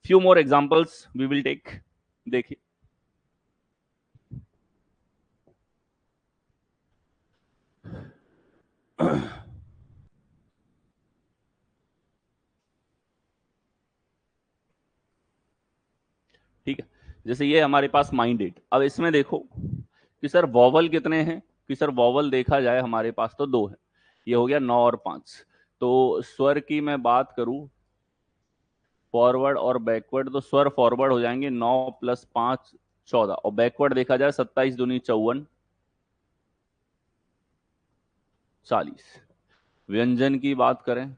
Few more examples we will take, देखिए ठीक है, जैसे ये हमारे पास माइंडेड। अब इसमें देखो कि सर वॉवल कितने हैं, कि सर वॉवल देखा जाए हमारे पास तो 2 है, ये हो गया 9 और 5। तो स्वर की मैं बात करूं फॉरवर्ड और बैकवर्ड, तो स्वर फॉरवर्ड हो जाएंगे 9 + 5 14, और बैकवर्ड देखा जाए 27 दूनी 54 40। व्यंजन की बात करें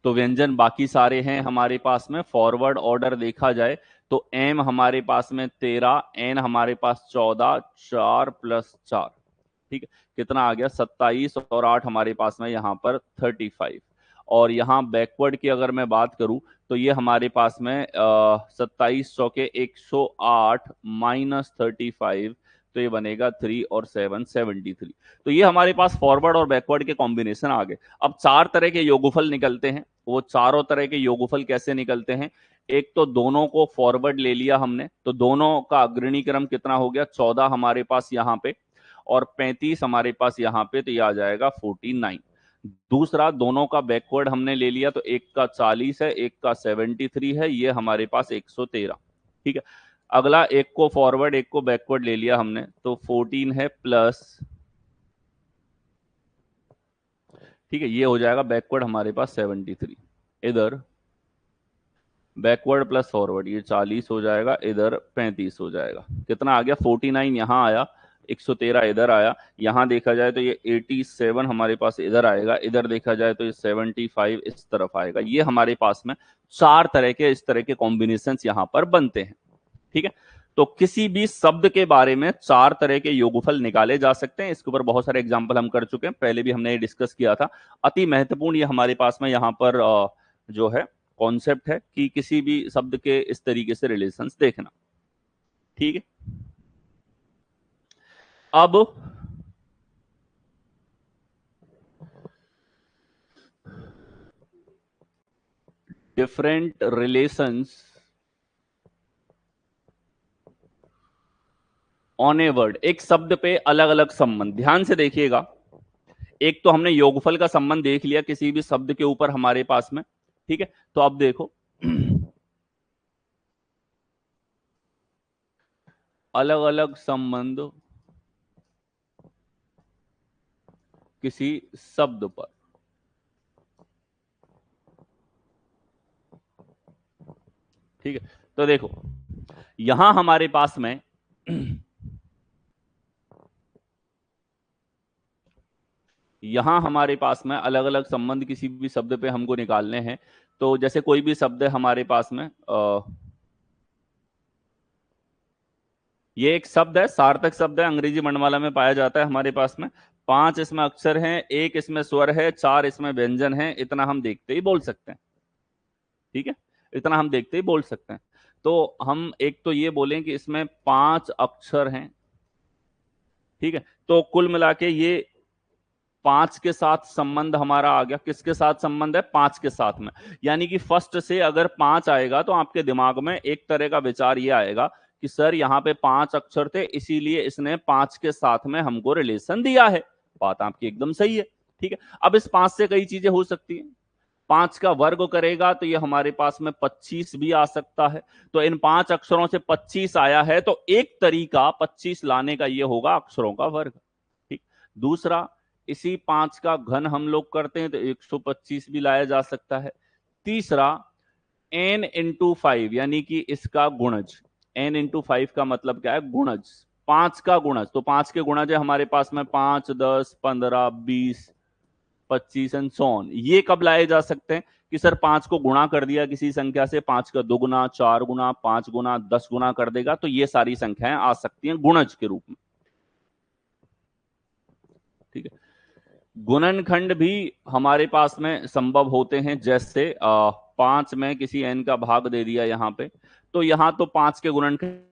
तो व्यंजन बाकी सारे हैं हमारे पास में। फॉरवर्ड ऑर्डर देखा जाए तो एम हमारे पास में 13, एन हमारे पास 14, 4 + 4, ठीक है, कितना आ गया 27, और 8 हमारे पास में यहाँ पर 35। और यहाँ बैकवर्ड की अगर मैं बात करूं तो ये हमारे पास में 27 चौके 108 -35, तो ये बनेगा 3 और 7 73। तो ये हमारे पास फॉरवर्ड और बैकवर्ड के कॉम्बिनेशन आ गए। अब चार तरह के योगफल निकलते हैं। वो चारों तरह के योगफल कैसे निकलते हैं? एक तो दोनों को फॉरवर्ड ले लिया हमने, तो दोनों का अग्रणी क्रम कितना हो गया 14 हमारे पास यहाँ पे, और 35 हमारे पास यहाँ पे, तो ये आ जाएगा 49। दूसरा, दोनों का बैकवर्ड हमने ले लिया, तो एक का 40 है, एक का 73 है, ये हमारे पास 113, ठीक है। अगला, एक को फॉरवर्ड एक को बैकवर्ड ले लिया हमने, तो 14 है प्लस, ठीक है, ये हो जाएगा बैकवर्ड हमारे पास 73, इधर बैकवर्ड प्लस फॉरवर्ड ये 40 हो जाएगा, इधर 35 हो जाएगा, कितना आ गया 49 यहाँ आया, 113 इधर आया। यहाँ देखा जाए तो ये 87 हमारे पास इधर आएगा, इधर देखा जाए तो ये 75 इस तरफ आएगा। ये हमारे पास में चार तरह के इस तरह के कॉम्बिनेशन यहाँ पर बनते हैं, ठीक है। तो किसी भी शब्द के बारे में चार तरह के योगफल निकाले जा सकते हैं। इसके ऊपर बहुत सारे एग्जाम्पल हम कर चुके हैं, पहले भी हमने ये डिस्कस किया था। अति महत्वपूर्ण ये हमारे पास में यहाँ पर जो है कॉन्सेप्ट है कि किसी भी शब्द के इस तरीके से रिलेशंस देखना, ठीक है। अब different relations on a word, एक शब्द पे अलग अलग संबंध, ध्यान से देखिएगा। एक तो हमने योगफल का संबंध देख लिया किसी भी शब्द के ऊपर हमारे पास में, ठीक है। तो अब देखो अलग अलग संबंध किसी शब्द पर, ठीक है। तो देखो यहां हमारे पास में यहां हमारे पास में अलग अलग संबंध किसी भी शब्द पे हमको निकालने हैं। तो जैसे कोई भी शब्द है हमारे पास में, ये एक शब्द है, सार्थक शब्द है, अंग्रेजी वर्णमाला में पाया जाता है हमारे पास में। 5 इसमें अक्षर हैं, एक इसमें स्वर है, 4 इसमें व्यंजन है, इतना हम देखते ही बोल सकते हैं, ठीक है। इतना हम देखते ही बोल सकते हैं। तो हम एक तो ये बोलें कि इसमें 5 अक्षर हैं, ठीक है। तो कुल मिला के ये 5 के साथ संबंध हमारा आ गया। किसके साथ संबंध है? 5 के साथ में। यानी कि फर्स्ट से अगर 5 आएगा तो आपके दिमाग में एक तरह का विचार ये आएगा कि सर यहाँ पे 5 अक्षर थे, इसीलिए इसने 5 के साथ में हमको रिलेशन दिया है। बात आपकी एकदम सही है, ठीक है। अब इस 5 से कई चीजें हो सकती है। 5 का वर्ग करेगा तो ये हमारे पास में 25 भी आ सकता है। तो इन 5 अक्षरों से 25 आया है, तो एक तरीका 25 लाने का ये होगा अक्षरों का वर्ग, ठीक। दूसरा, इसी 5 का घन हम लोग करते हैं तो 125 भी लाया जा सकता है। तीसरा, n इंटू 5 यानी कि इसका गुणज। n इंटू 5 का मतलब क्या है? गुणज। 5 का गुणज, तो 5 के गुणज है हमारे पास में 5, 10, 15, 20, 25 एंड सो ऑन। ये कब लाए जा सकते हैं? कि सर 5 को गुणा कर दिया किसी संख्या से, 5 का 2 गुना, 4 गुना, 5 गुना, 10 गुना कर देगा, तो ये सारी संख्याएं आ सकती हैं गुणज के रूप में, ठीक है। गुणनखंड भी हमारे पास में संभव होते हैं, जैसे 5 में किसी n का भाग दे दिया यहां पे, तो यहां तो 5 के गुणनखंड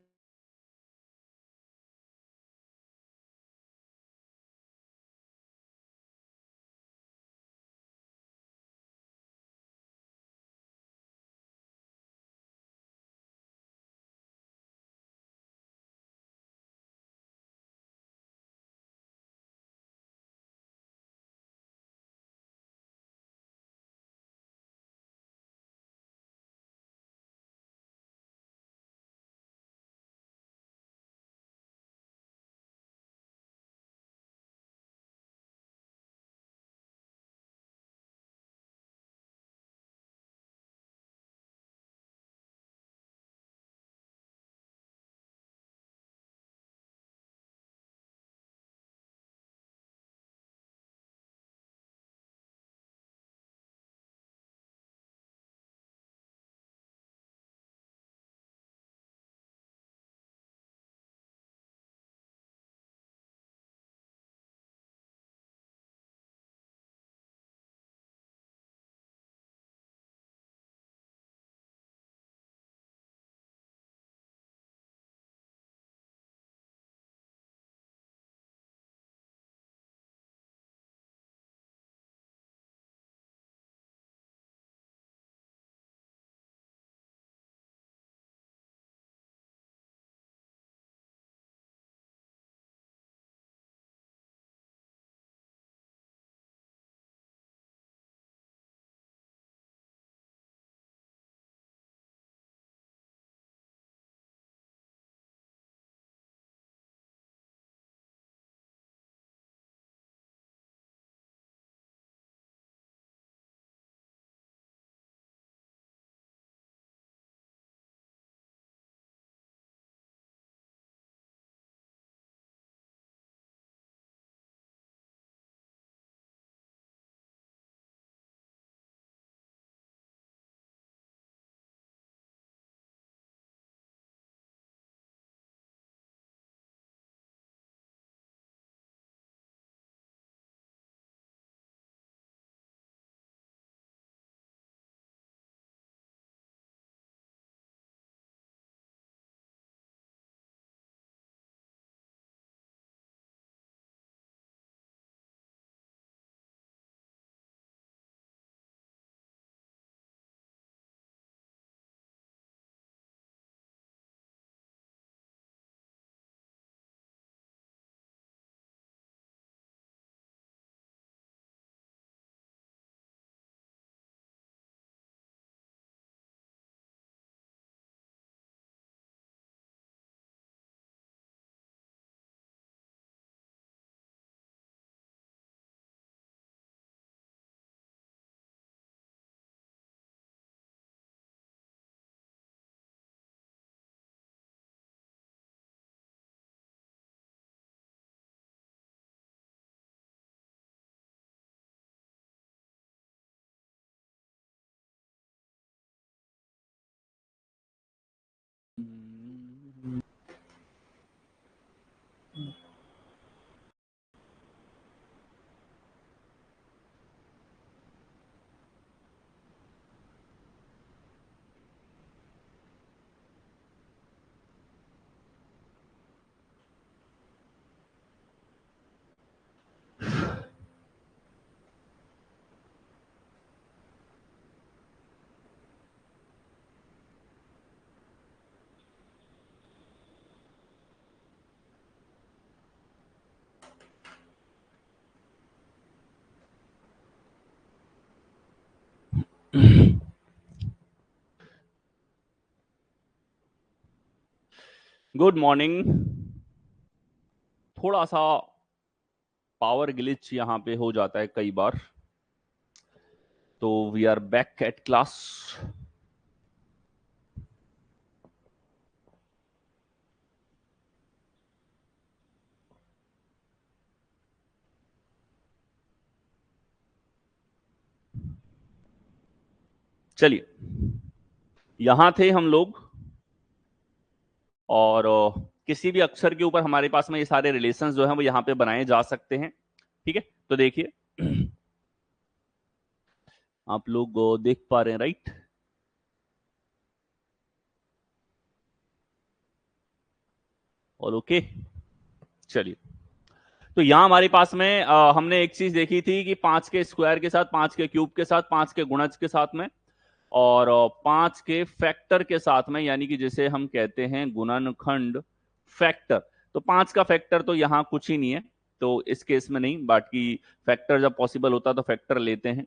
गुड मॉर्निंग। थोड़ा सा पावर ग्लिच यहाँ पे हो जाता है कई बार, तो we are back at class. चलिए, यहां थे हम लोग, और किसी भी अक्षर के ऊपर हमारे पास में ये सारे रिलेशंस जो हैं वो यहाँ पे बनाए जा सकते हैं। ठीक है, तो देखिए आप लोग देख पा रहे हैं, राइट? और ओके, चलिए। तो यहां हमारे पास में हमने एक चीज देखी थी कि 5 के स्क्वायर के साथ, 5 के क्यूब के साथ, 5 के गुणज के साथ में, और 5 के फैक्टर के साथ में, यानी कि जिसे हम कहते हैं गुणनखंड फैक्टर। तो 5 का फैक्टर तो यहाँ कुछ ही नहीं है, तो इस केस में नहीं, बाकी फैक्टर जब पॉसिबल होता है तो फैक्टर लेते हैं।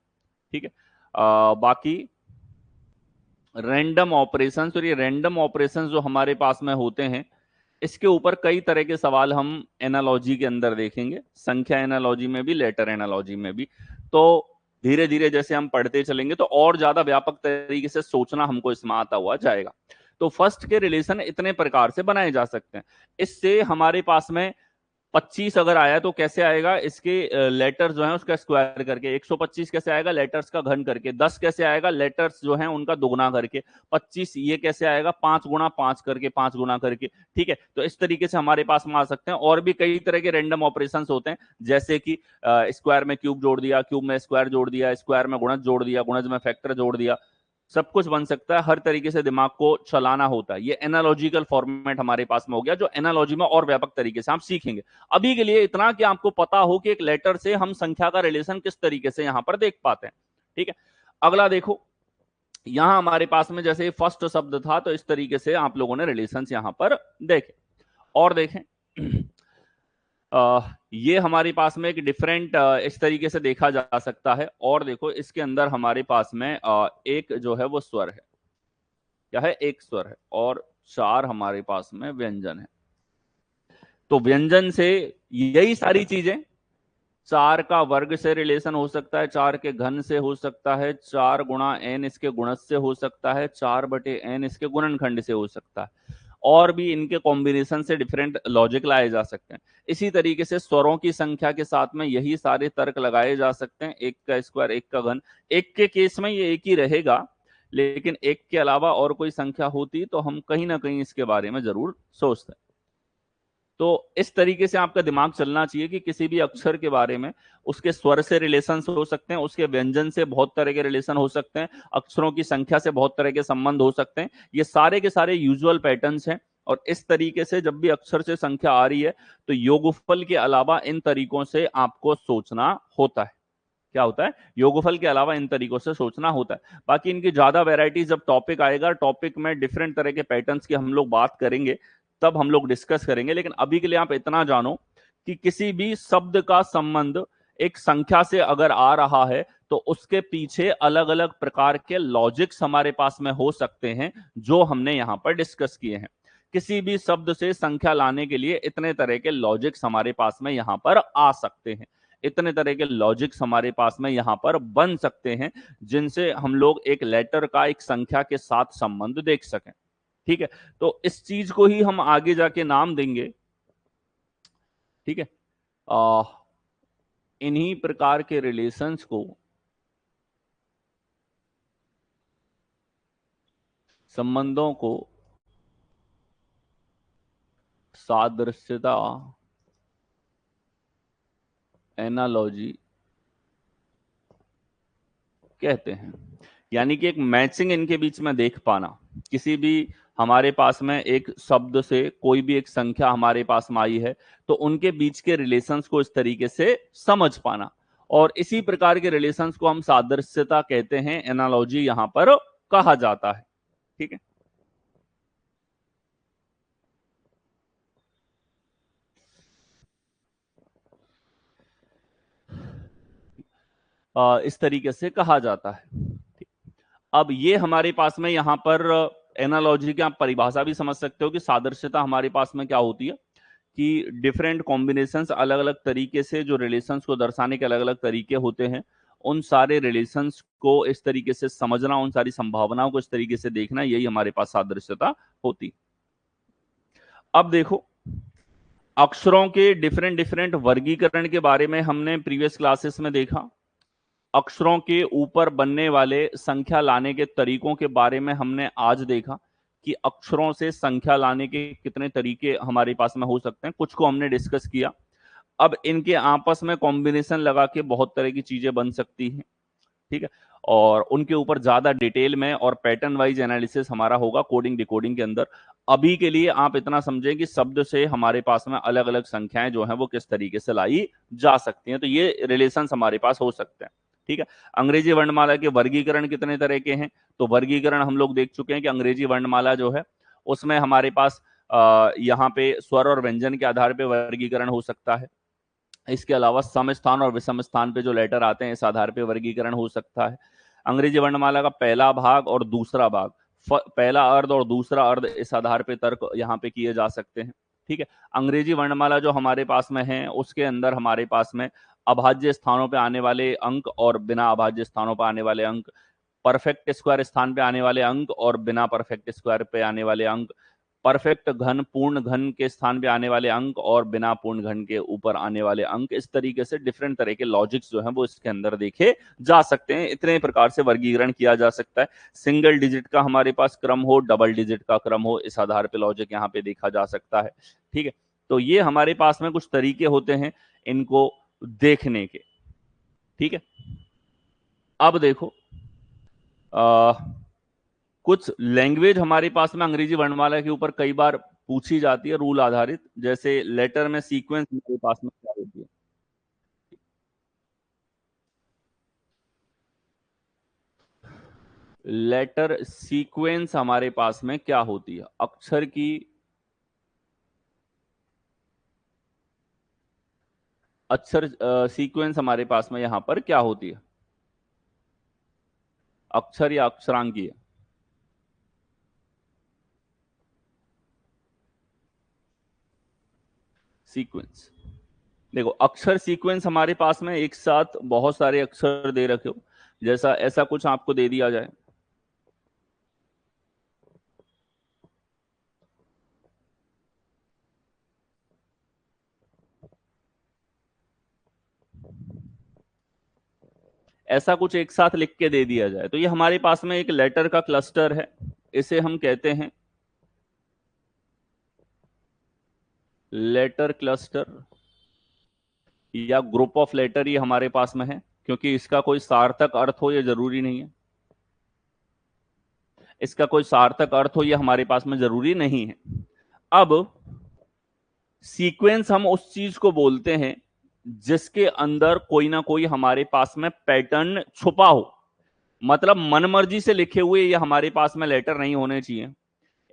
ठीक है, बाकी रैंडम ऑपरेशंस, और ये रैंडम ऑपरेशंस जो हमारे पास में होते हैं, इसके ऊपर कई तरह के सवाल हम एनालॉजी के अंदर देखेंगे, संख्या एनालॉजी में भी, लेटर एनालॉजी में भी। तो धीरे धीरे जैसे हम पढ़ते चलेंगे तो और ज्यादा व्यापक तरीके से सोचना हमको इसमें आता हुआ जाएगा। तो फर्स्ट के रिलेशन इतने प्रकार से बनाए जा सकते हैं। इससे हमारे पास में 25 अगर आया तो कैसे आएगा, इसके लेटर्स जो है उसका स्क्वायर करके। 125 कैसे आएगा, लेटर्स का घन करके। 10 कैसे आएगा, लेटर्स जो है उनका दोगुना करके। 25 ये कैसे आएगा, 5 गुणा 5 करके, 5 गुणा करके। ठीक है, तो इस तरीके से हमारे पास में आ सकते हैं। और भी कई तरह के रैंडम ऑपरेशंस होते हैं, जैसे कि स्क्वायर में क्यूब जोड़ दिया, क्यूब में स्क्वायर जोड़ दिया, स्क्वायर में गुणज जोड़ दिया, गुणज में फैक्टर जोड़ दिया। सब कुछ बन सकता है, हर तरीके से दिमाग को चलाना होता है। ये एनालॉजिकल फॉर्मेट हमारे पास में हो गया, जो एनालॉजी में और व्यापक तरीके से आप सीखेंगे। अभी के लिए इतना कि आपको पता हो कि एक लेटर से हम संख्या का रिलेशन किस तरीके से यहां पर देख पाते हैं। ठीक है, अगला देखो, यहां हमारे पास में जैसे फर्स्ट शब्द था, तो इस तरीके से आप लोगों ने रिलेशन यहां पर देखे। और देखें, ये हमारे पास में एक डिफरेंट इस तरीके से देखा जा सकता है। और देखो, इसके अंदर हमारे पास में एक जो है वो स्वर है। क्या है, एक स्वर है, और 4 हमारे पास में व्यंजन है। तो व्यंजन से यही सारी चीजें, 4 का वर्ग से रिलेशन हो सकता है, 4 के घन से हो सकता है, 4 गुणा एन इसके गुणज से हो सकता है, 4/n इसके गुणनखंड से हो सकता है। और भी इनके कॉम्बिनेशन से डिफरेंट लॉजिक लाए जा सकते हैं। इसी तरीके से स्वरों की संख्या के साथ में यही सारे तर्क लगाए जा सकते हैं। 1 का स्क्वायर, 1 का घन। एक के केस में ये एक ही रहेगा, लेकिन एक के अलावा और कोई संख्या होती तो हम कहीं ना कहीं इसके बारे में जरूर सोचते हैं। तो इस तरीके से आपका दिमाग चलना चाहिए कि किसी भी अक्षर के बारे में उसके स्वर से रिलेशन हो सकते हैं, उसके व्यंजन से बहुत तरह के रिलेशन हो सकते हैं, अक्षरों की संख्या से बहुत तरह के संबंध हो सकते हैं। ये सारे के सारे यूजुअल पैटर्न्स हैं। और इस तरीके से जब भी अक्षर से संख्या आ रही है, तो योगफल के अलावा इन तरीकों से आपको सोचना होता है। क्या होता है, योगफल के अलावा इन तरीकों से सोचना होता है। बाकी इनकी ज्यादा वैरायटी जब टॉपिक आएगा, टॉपिक में डिफरेंट तरह के पैटर्न्स की हम लोग बात करेंगे, तब हम लोग डिस्कस करेंगे। लेकिन अभी के लिए आप इतना जानो कि किसी भी शब्द का संबंध एक संख्या से अगर आ रहा है, तो उसके पीछे अलग अलग प्रकार के लॉजिक्स हमारे पास में हो सकते हैं, जो हमने यहां पर डिस्कस किए हैं। किसी भी शब्द से संख्या लाने के लिए इतने तरह के लॉजिक्स हमारे पास में यहां पर आ सकते हैं, इतने तरह के लॉजिक्स हमारे पास में यहां पर बन सकते हैं, जिनसे हम लोग एक लेटर का एक संख्या के साथ संबंध देख सकें। ठीक है, तो इस चीज को ही हम आगे जाके नाम देंगे। ठीक है, आ, इन्हीं प्रकार के रिलेशंस को, संबंधों को सादृश्यता, एनालॉजी कहते हैं। यानी कि एक मैचिंग इनके बीच में देख पाना, किसी भी हमारे पास में एक शब्द से कोई भी एक संख्या हमारे पास में आई है तो उनके बीच के रिलेशंस को इस तरीके से समझ पाना, और इसी प्रकार के रिलेशंस को हम सादृश्यता कहते हैं, एनालॉजी यहां पर कहा जाता है। ठीक है, इस तरीके से कहा जाता है। अब ये हमारे पास में यहाँ पर एनालॉजी की आप परिभाषा भी समझ सकते हो कि सादृश्यता हमारे पास में क्या होती है कि डिफरेंट कॉम्बिनेशंस, अलग अलग तरीके से जो रिलेशंस को दर्शाने के अलग अलग तरीके होते हैं, उन सारे रिलेशंस को इस तरीके से समझना, उन सारी संभावनाओं को इस तरीके से देखना, यही हमारे पास सादृश्यता होती। अब देखो, अक्षरों के डिफरेंट डिफरेंट वर्गीकरण के बारे में हमने प्रीवियस क्लासेस में देखा। अक्षरों के ऊपर बनने वाले संख्या लाने के तरीकों के बारे में हमने आज देखा कि अक्षरों से संख्या लाने के कितने तरीके हमारे पास में हो सकते हैं, कुछ को हमने डिस्कस किया। अब इनके आपस में कॉम्बिनेशन लगा के बहुत तरह की चीजें बन सकती हैं। ठीक है, और उनके ऊपर ज्यादा डिटेल में और पैटर्न वाइज एनालिसिस हमारा होगा कोडिंग डिकोडिंग के अंदर। अभी के लिए आप इतना समझें कि शब्द से हमारे पास में अलग अलग संख्याएं जो हैं वो किस तरीके से लाई जा सकती हैं, तो ये रिलेशन हमारे पास हो सकते हैं। ठीक है, अंग्रेजी वर्णमाला के वर्गीकरण कितने तरह के हैं, तो वर्गीकरण हम लोग देख चुके हैं कि अंग्रेजी वर्णमाला जो है उसमें हमारे पास यहाँ पे स्वर और व्यंजन के आधार पे वर्गीकरण हो सकता है। इसके अलावा सम स्थान और विषम स्थान पे जो लेटर आते हैं इस आधार पे वर्गीकरण हो सकता है। अंग्रेजी वर्णमाला का पहला भाग और दूसरा भाग, पहला अर्ध और दूसरा अर्ध, इस आधार पे तर्क यहाँ पे किए जा सकते हैं। ठीक है, अंग्रेजी वर्णमाला जो हमारे पास में है उसके अंदर हमारे पास में अभाज्य स्थानों पे आने वाले अंक और बिना अभाज्य स्थानों पर आने वाले अंक, परफेक्ट स्क्वायर स्थान पे आने वाले अंक और बिना परफेक्ट स्क्वायर पे आने वाले अंक, परफेक्ट घन पूर्ण घन के स्थान पे आने वाले अंक और बिना पूर्ण घन के ऊपर आने वाले अंक, इस तरीके से डिफरेंट तरह के लॉजिक्स जो हैं वो इसके अंदर देखे जा सकते हैं। इतने प्रकार से वर्गीकरण किया जा सकता है। सिंगल डिजिट का हमारे पास क्रम हो, डबल डिजिट का क्रम हो, इस आधार पे लॉजिक यहाँ पे देखा जा सकता है। ठीक है, तो ये हमारे पास में कुछ तरीके होते हैं इनको देखने के। ठीक है, अब देखो, आ, कुछ लैंग्वेज हमारे पास में अंग्रेजी वर्णमाला के ऊपर कई बार पूछी जाती है रूल आधारित, जैसे लेटर में सीक्वेंस हमारे पास में क्या होती है। लेटर सीक्वेंस हमारे पास में क्या होती है, अक्षर की अक्षर सीक्वेंस हमारे पास में यहां पर क्या होती है, अक्षर या अक्षरांकीय सीक्वेंस। देखो, अक्षर सीक्वेंस हमारे पास में एक साथ बहुत सारे अक्षर दे रखे हो, जैसा ऐसा कुछ आपको दे दिया जाए, ऐसा कुछ एक साथ लिख के दे दिया जाए, तो ये हमारे पास में एक लेटर का क्लस्टर है, इसे हम कहते हैं लेटर क्लस्टर या ग्रुप ऑफ लेटर। ये हमारे पास में है, क्योंकि इसका कोई सार्थक अर्थ हो ये जरूरी नहीं है, इसका कोई सार्थक अर्थ हो ये हमारे पास में जरूरी नहीं है। अब सीक्वेंस हम उस चीज को बोलते हैं जिसके अंदर कोई ना कोई हमारे पास में पैटर्न छुपा हो, मतलब मनमर्जी से लिखे हुए ये हमारे पास में लेटर नहीं होने चाहिए।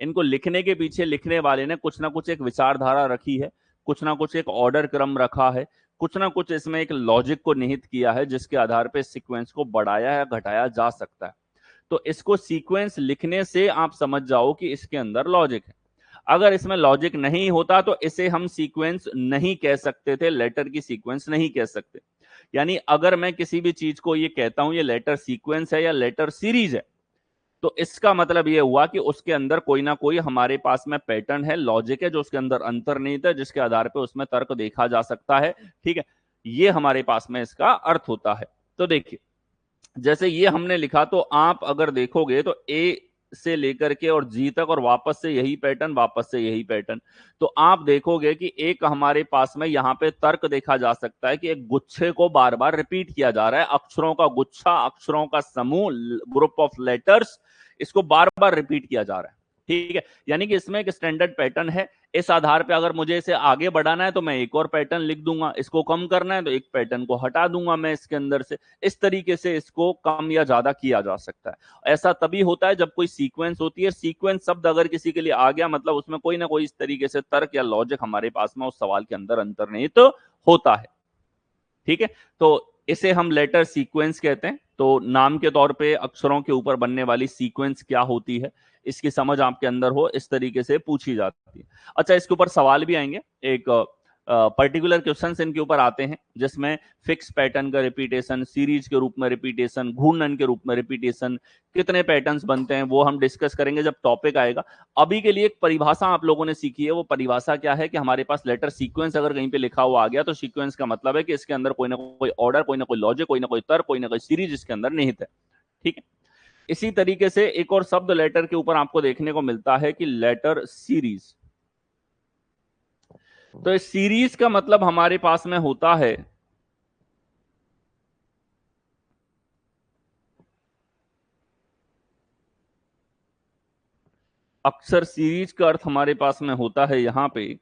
इनको लिखने के पीछे लिखने वाले ने कुछ ना कुछ एक विचारधारा रखी है, कुछ ना कुछ एक ऑर्डर क्रम रखा है, कुछ ना कुछ इसमें एक लॉजिक को निहित किया है जिसके आधार पर सीक्वेंस को बढ़ाया या घटाया जा सकता है। तो इसको सीक्वेंस लिखने से आप समझ जाओ कि इसके अंदर लॉजिक है। अगर इसमें लॉजिक नहीं होता तो इसे हम सीक्वेंस नहीं कह सकते थे, लेटर की सीक्वेंस नहीं कह सकते। यानी अगर मैं किसी भी चीज को ये कहता हूं ये लेटर सीक्वेंस है या लेटर सीरीज है, तो इसका मतलब ये हुआ कि उसके अंदर कोई ना कोई हमारे पास में पैटर्न है, लॉजिक है, जो उसके अंदर अंतर्निहित है, जिसके आधार पर उसमें तर्क देखा जा सकता है। ठीक है, ये हमारे पास में इसका अर्थ होता है। तो देखिए, जैसे ये हमने लिखा, तो आप अगर देखोगे तो ए से लेकर के और जी तक, और वापस से यही पैटर्न, वापस से यही पैटर्न। तो आप देखोगे कि एक हमारे पास में यहाँ पे तर्क देखा जा सकता है कि एक गुच्छे को बार बार रिपीट किया जा रहा है, अक्षरों का गुच्छा, अक्षरों का समूह, ग्रुप ऑफ लेटर्स, इसको बार बार रिपीट किया जा रहा है। ठीक है, यानी कि इसमें एक स्टैंडर्ड पैटर्न है। इस आधार पे अगर मुझे इसे आगे बढ़ाना है तो मैं एक और पैटर्न लिख दूंगा, इसको कम करना है तो एक पैटर्न को हटा दूंगा मैं इसके अंदर से। इस तरीके से इसको कम या ज्यादा किया जा सकता है। ऐसा तभी होता है जब कोई सीक्वेंस होती है। सीक्वेंस शब्द अगर किसी के लिए आ गया, मतलब उसमें कोई ना कोई इस तरीके से तर्क या लॉजिक हमारे पास में उस सवाल के अंदर अंतर्निहित होता है। ठीक है, तो इसे हम लेटर सीक्वेंस कहते हैं। तो नाम के तौर पे अक्षरों के ऊपर बनने वाली सीक्वेंस क्या होती है, इसकी समझ आपके अंदर हो, इस तरीके से पूछी जाती है। अच्छा, इसके ऊपर सवाल भी आएंगे, एक पर्टिकुलर क्वेश्चंस इनके ऊपर आते हैं जिसमें फिक्स पैटर्न का रिपीटेशन, सीरीज के रूप में रिपीटेशन, घूर्णन के रूप में रिपीटेशन, कितने पैटर्न्स बनते हैं वो हम डिस्कस करेंगे जब टॉपिक आएगा। अभी के लिए एक परिभाषा आप लोगों ने सीखी है, वो परिभाषा क्या है कि हमारे पास लेटर सीक्वेंस अगर कहीं पे लिखा हुआ आ गया तो सीक्वेंस का मतलब है कि इसके अंदर कोई ना कोई ऑर्डर, कोई ना कोई लॉजिक, कोई ना कोई तर्क, कोई ना कोई सीरीज इसके अंदर निहित है। ठीक है, इसी तरीके से एक और शब्द लेटर के ऊपर आपको देखने को मिलता है कि लेटर सीरीज। तो इस सीरीज का मतलब हमारे पास में होता है अक्सर सीरीज का अर्थ हमारे पास में होता है यहां पे।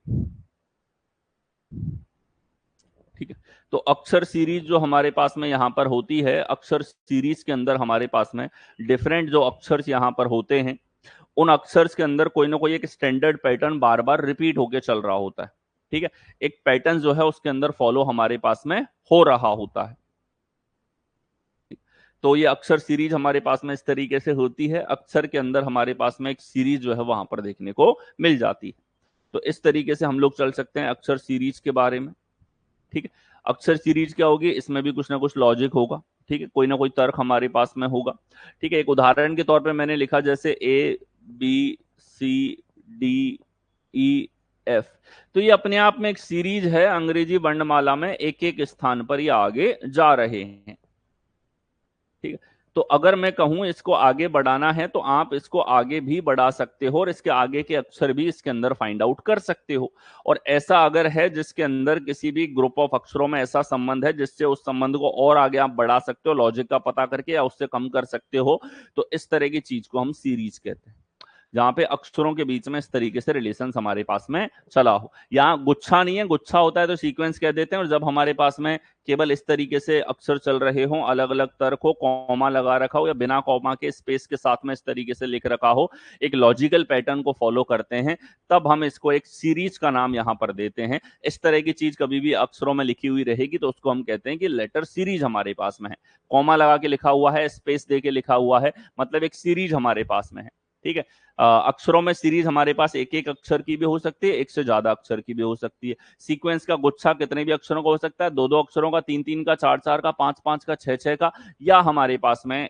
ठीक है, तो अक्षर सीरीज जो हमारे पास में यहां पर होती है, अक्षर सीरीज के अंदर हमारे पास में डिफरेंट जो अक्षर यहां पर होते हैं, उन अक्षर्स के अंदर कोई ना कोई एक स्टैंडर्ड पैटर्न बार बार रिपीट होकर चल रहा होता है। ठीक है, एक पैटर्न जो है उसके अंदर फॉलो हमारे पास में हो रहा होता है। तो ये अक्षर सीरीज हमारे पास में इस तरीके से होती है, अक्षर के अंदर हमारे पास में एक सीरीज जो है वहां पर देखने को मिल जाती है। तो इस तरीके से हम लोग चल सकते हैं अक्षर सीरीज के बारे में। ठीक है, अक्षर सीरीज क्या होगी, इसमें भी कुछ ना कुछ लॉजिक होगा। ठीक है, कोई ना कोई तर्क हमारे पास में होगा। ठीक है, एक उदाहरण के तौर पे मैंने लिखा जैसे ABCDEF, तो ये अपने आप में एक सीरीज है, अंग्रेजी वर्णमाला में एक एक स्थान पर ये आगे जा रहे हैं। ठीक है, तो अगर मैं कहूं इसको आगे बढ़ाना है तो आप इसको आगे भी बढ़ा सकते हो और इसके आगे के अक्षर भी इसके अंदर फाइंड आउट कर सकते हो। और ऐसा अगर है जिसके अंदर किसी भी ग्रुप ऑफ अक्षरों में ऐसा संबंध है जिससे उस संबंध को और आगे आप बढ़ा सकते हो लॉजिक का पता करके, या उससे कम कर सकते हो, तो इस तरह की चीज को हम सीरीज कहते हैं, जहां पे अक्षरों के बीच में इस तरीके से रिलेशन हमारे पास में चला हो। यहाँ गुच्छा नहीं है, गुच्छा होता है तो सीक्वेंस कह देते हैं, और जब हमारे पास में केवल इस तरीके से अक्षर चल रहे हो, अलग अलग तर्क हो, कॉमा लगा रखा हो या बिना कॉमा के स्पेस के साथ में इस तरीके से लिख रखा हो, एक लॉजिकल पैटर्न को फॉलो करते हैं, तब हम इसको एक सीरीज का नाम यहाँ पर देते हैं। इस तरह की चीज कभी भी अक्षरों में लिखी हुई रहेगी तो उसको हम कहते हैं कि लेटर सीरीज हमारे पास में है। कॉमा लगा के लिखा हुआ है, स्पेस दे के लिखा हुआ है, मतलब एक सीरीज हमारे पास में है। ठीक है, अक्षरों में सीरीज हमारे पास एक एक अक्षर की भी हो सकती है, एक से ज्यादा अक्षर की भी हो सकती है। सीक्वेंस का गुच्छा कितने भी अक्षरों का हो सकता है, दो दो अक्षरों का, तीन तीन का, चार चार का, पांच पांच का, छह छह का, या हमारे पास में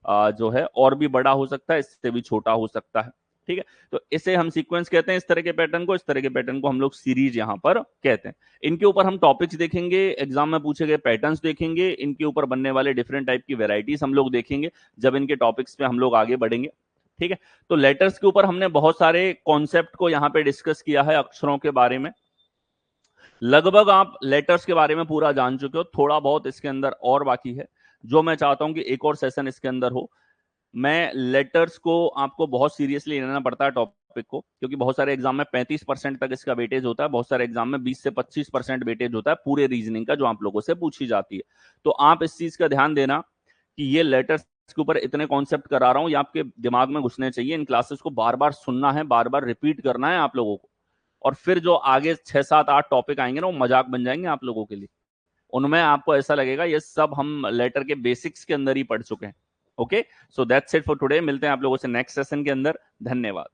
जो है और भी बड़ा हो सकता है, इससे भी छोटा हो सकता है। ठीक है, तो इसे हम सीक्वेंस कहते हैं, इस तरह के पैटर्न को, इस तरह के पैटर्न को हम लोग सीरीज यहां पर कहते हैं। इनके ऊपर हम टॉपिक्स देखेंगे, एग्जाम में पूछे गए पैटर्न्स देखेंगे, इनके ऊपर बनने वाले डिफरेंट टाइप की वेराइटीज हम लोग देखेंगे जब इनके टॉपिक्स पे हम लोग आगे बढ़ेंगे। ठीक है, तो लेटर्स के ऊपर हमने बहुत सारे कॉन्सेप्ट को यहाँ पे डिस्कस किया है अक्षरों के बारे में। लगभग आप लेटर्स के बारे में पूरा जान चुके हो, थोड़ा बहुत इसके अंदर और बाकी है, जो मैं चाहता हूं कि एक और सेशन इसके अंदर हो। मैं लेटर्स को आपको बहुत सीरियसली लेना पड़ता है टॉपिक को, क्योंकि बहुत सारे एग्जाम में 35% तक इसका वेटेज होता है, बहुत सारे एग्जाम में 20 से 25% वेटेज होता है पूरे रीजनिंग का, जो आप लोगों से पूछी जाती है। तो आप इस चीज का ध्यान देना कि ये लेटर्स के ऊपर इतने कॉन्सेप्ट करा रहा हूं, ये आपके दिमाग में घुसने चाहिए। इन क्लासेस को बार बार सुनना है, बार बार रिपीट करना है आप लोगों को, और फिर जो आगे 6 7 8 टॉपिक आएंगे ना, वो मजाक बन जाएंगे आप लोगों के लिए। उनमें आपको ऐसा लगेगा ये सब हम लेटर के बेसिक्स के अंदर ही पढ़ चुके हैं। Okay, so that's it for today. मिलते हैं आप लोगों से नेक्स्ट सेशन के अंदर। धन्यवाद।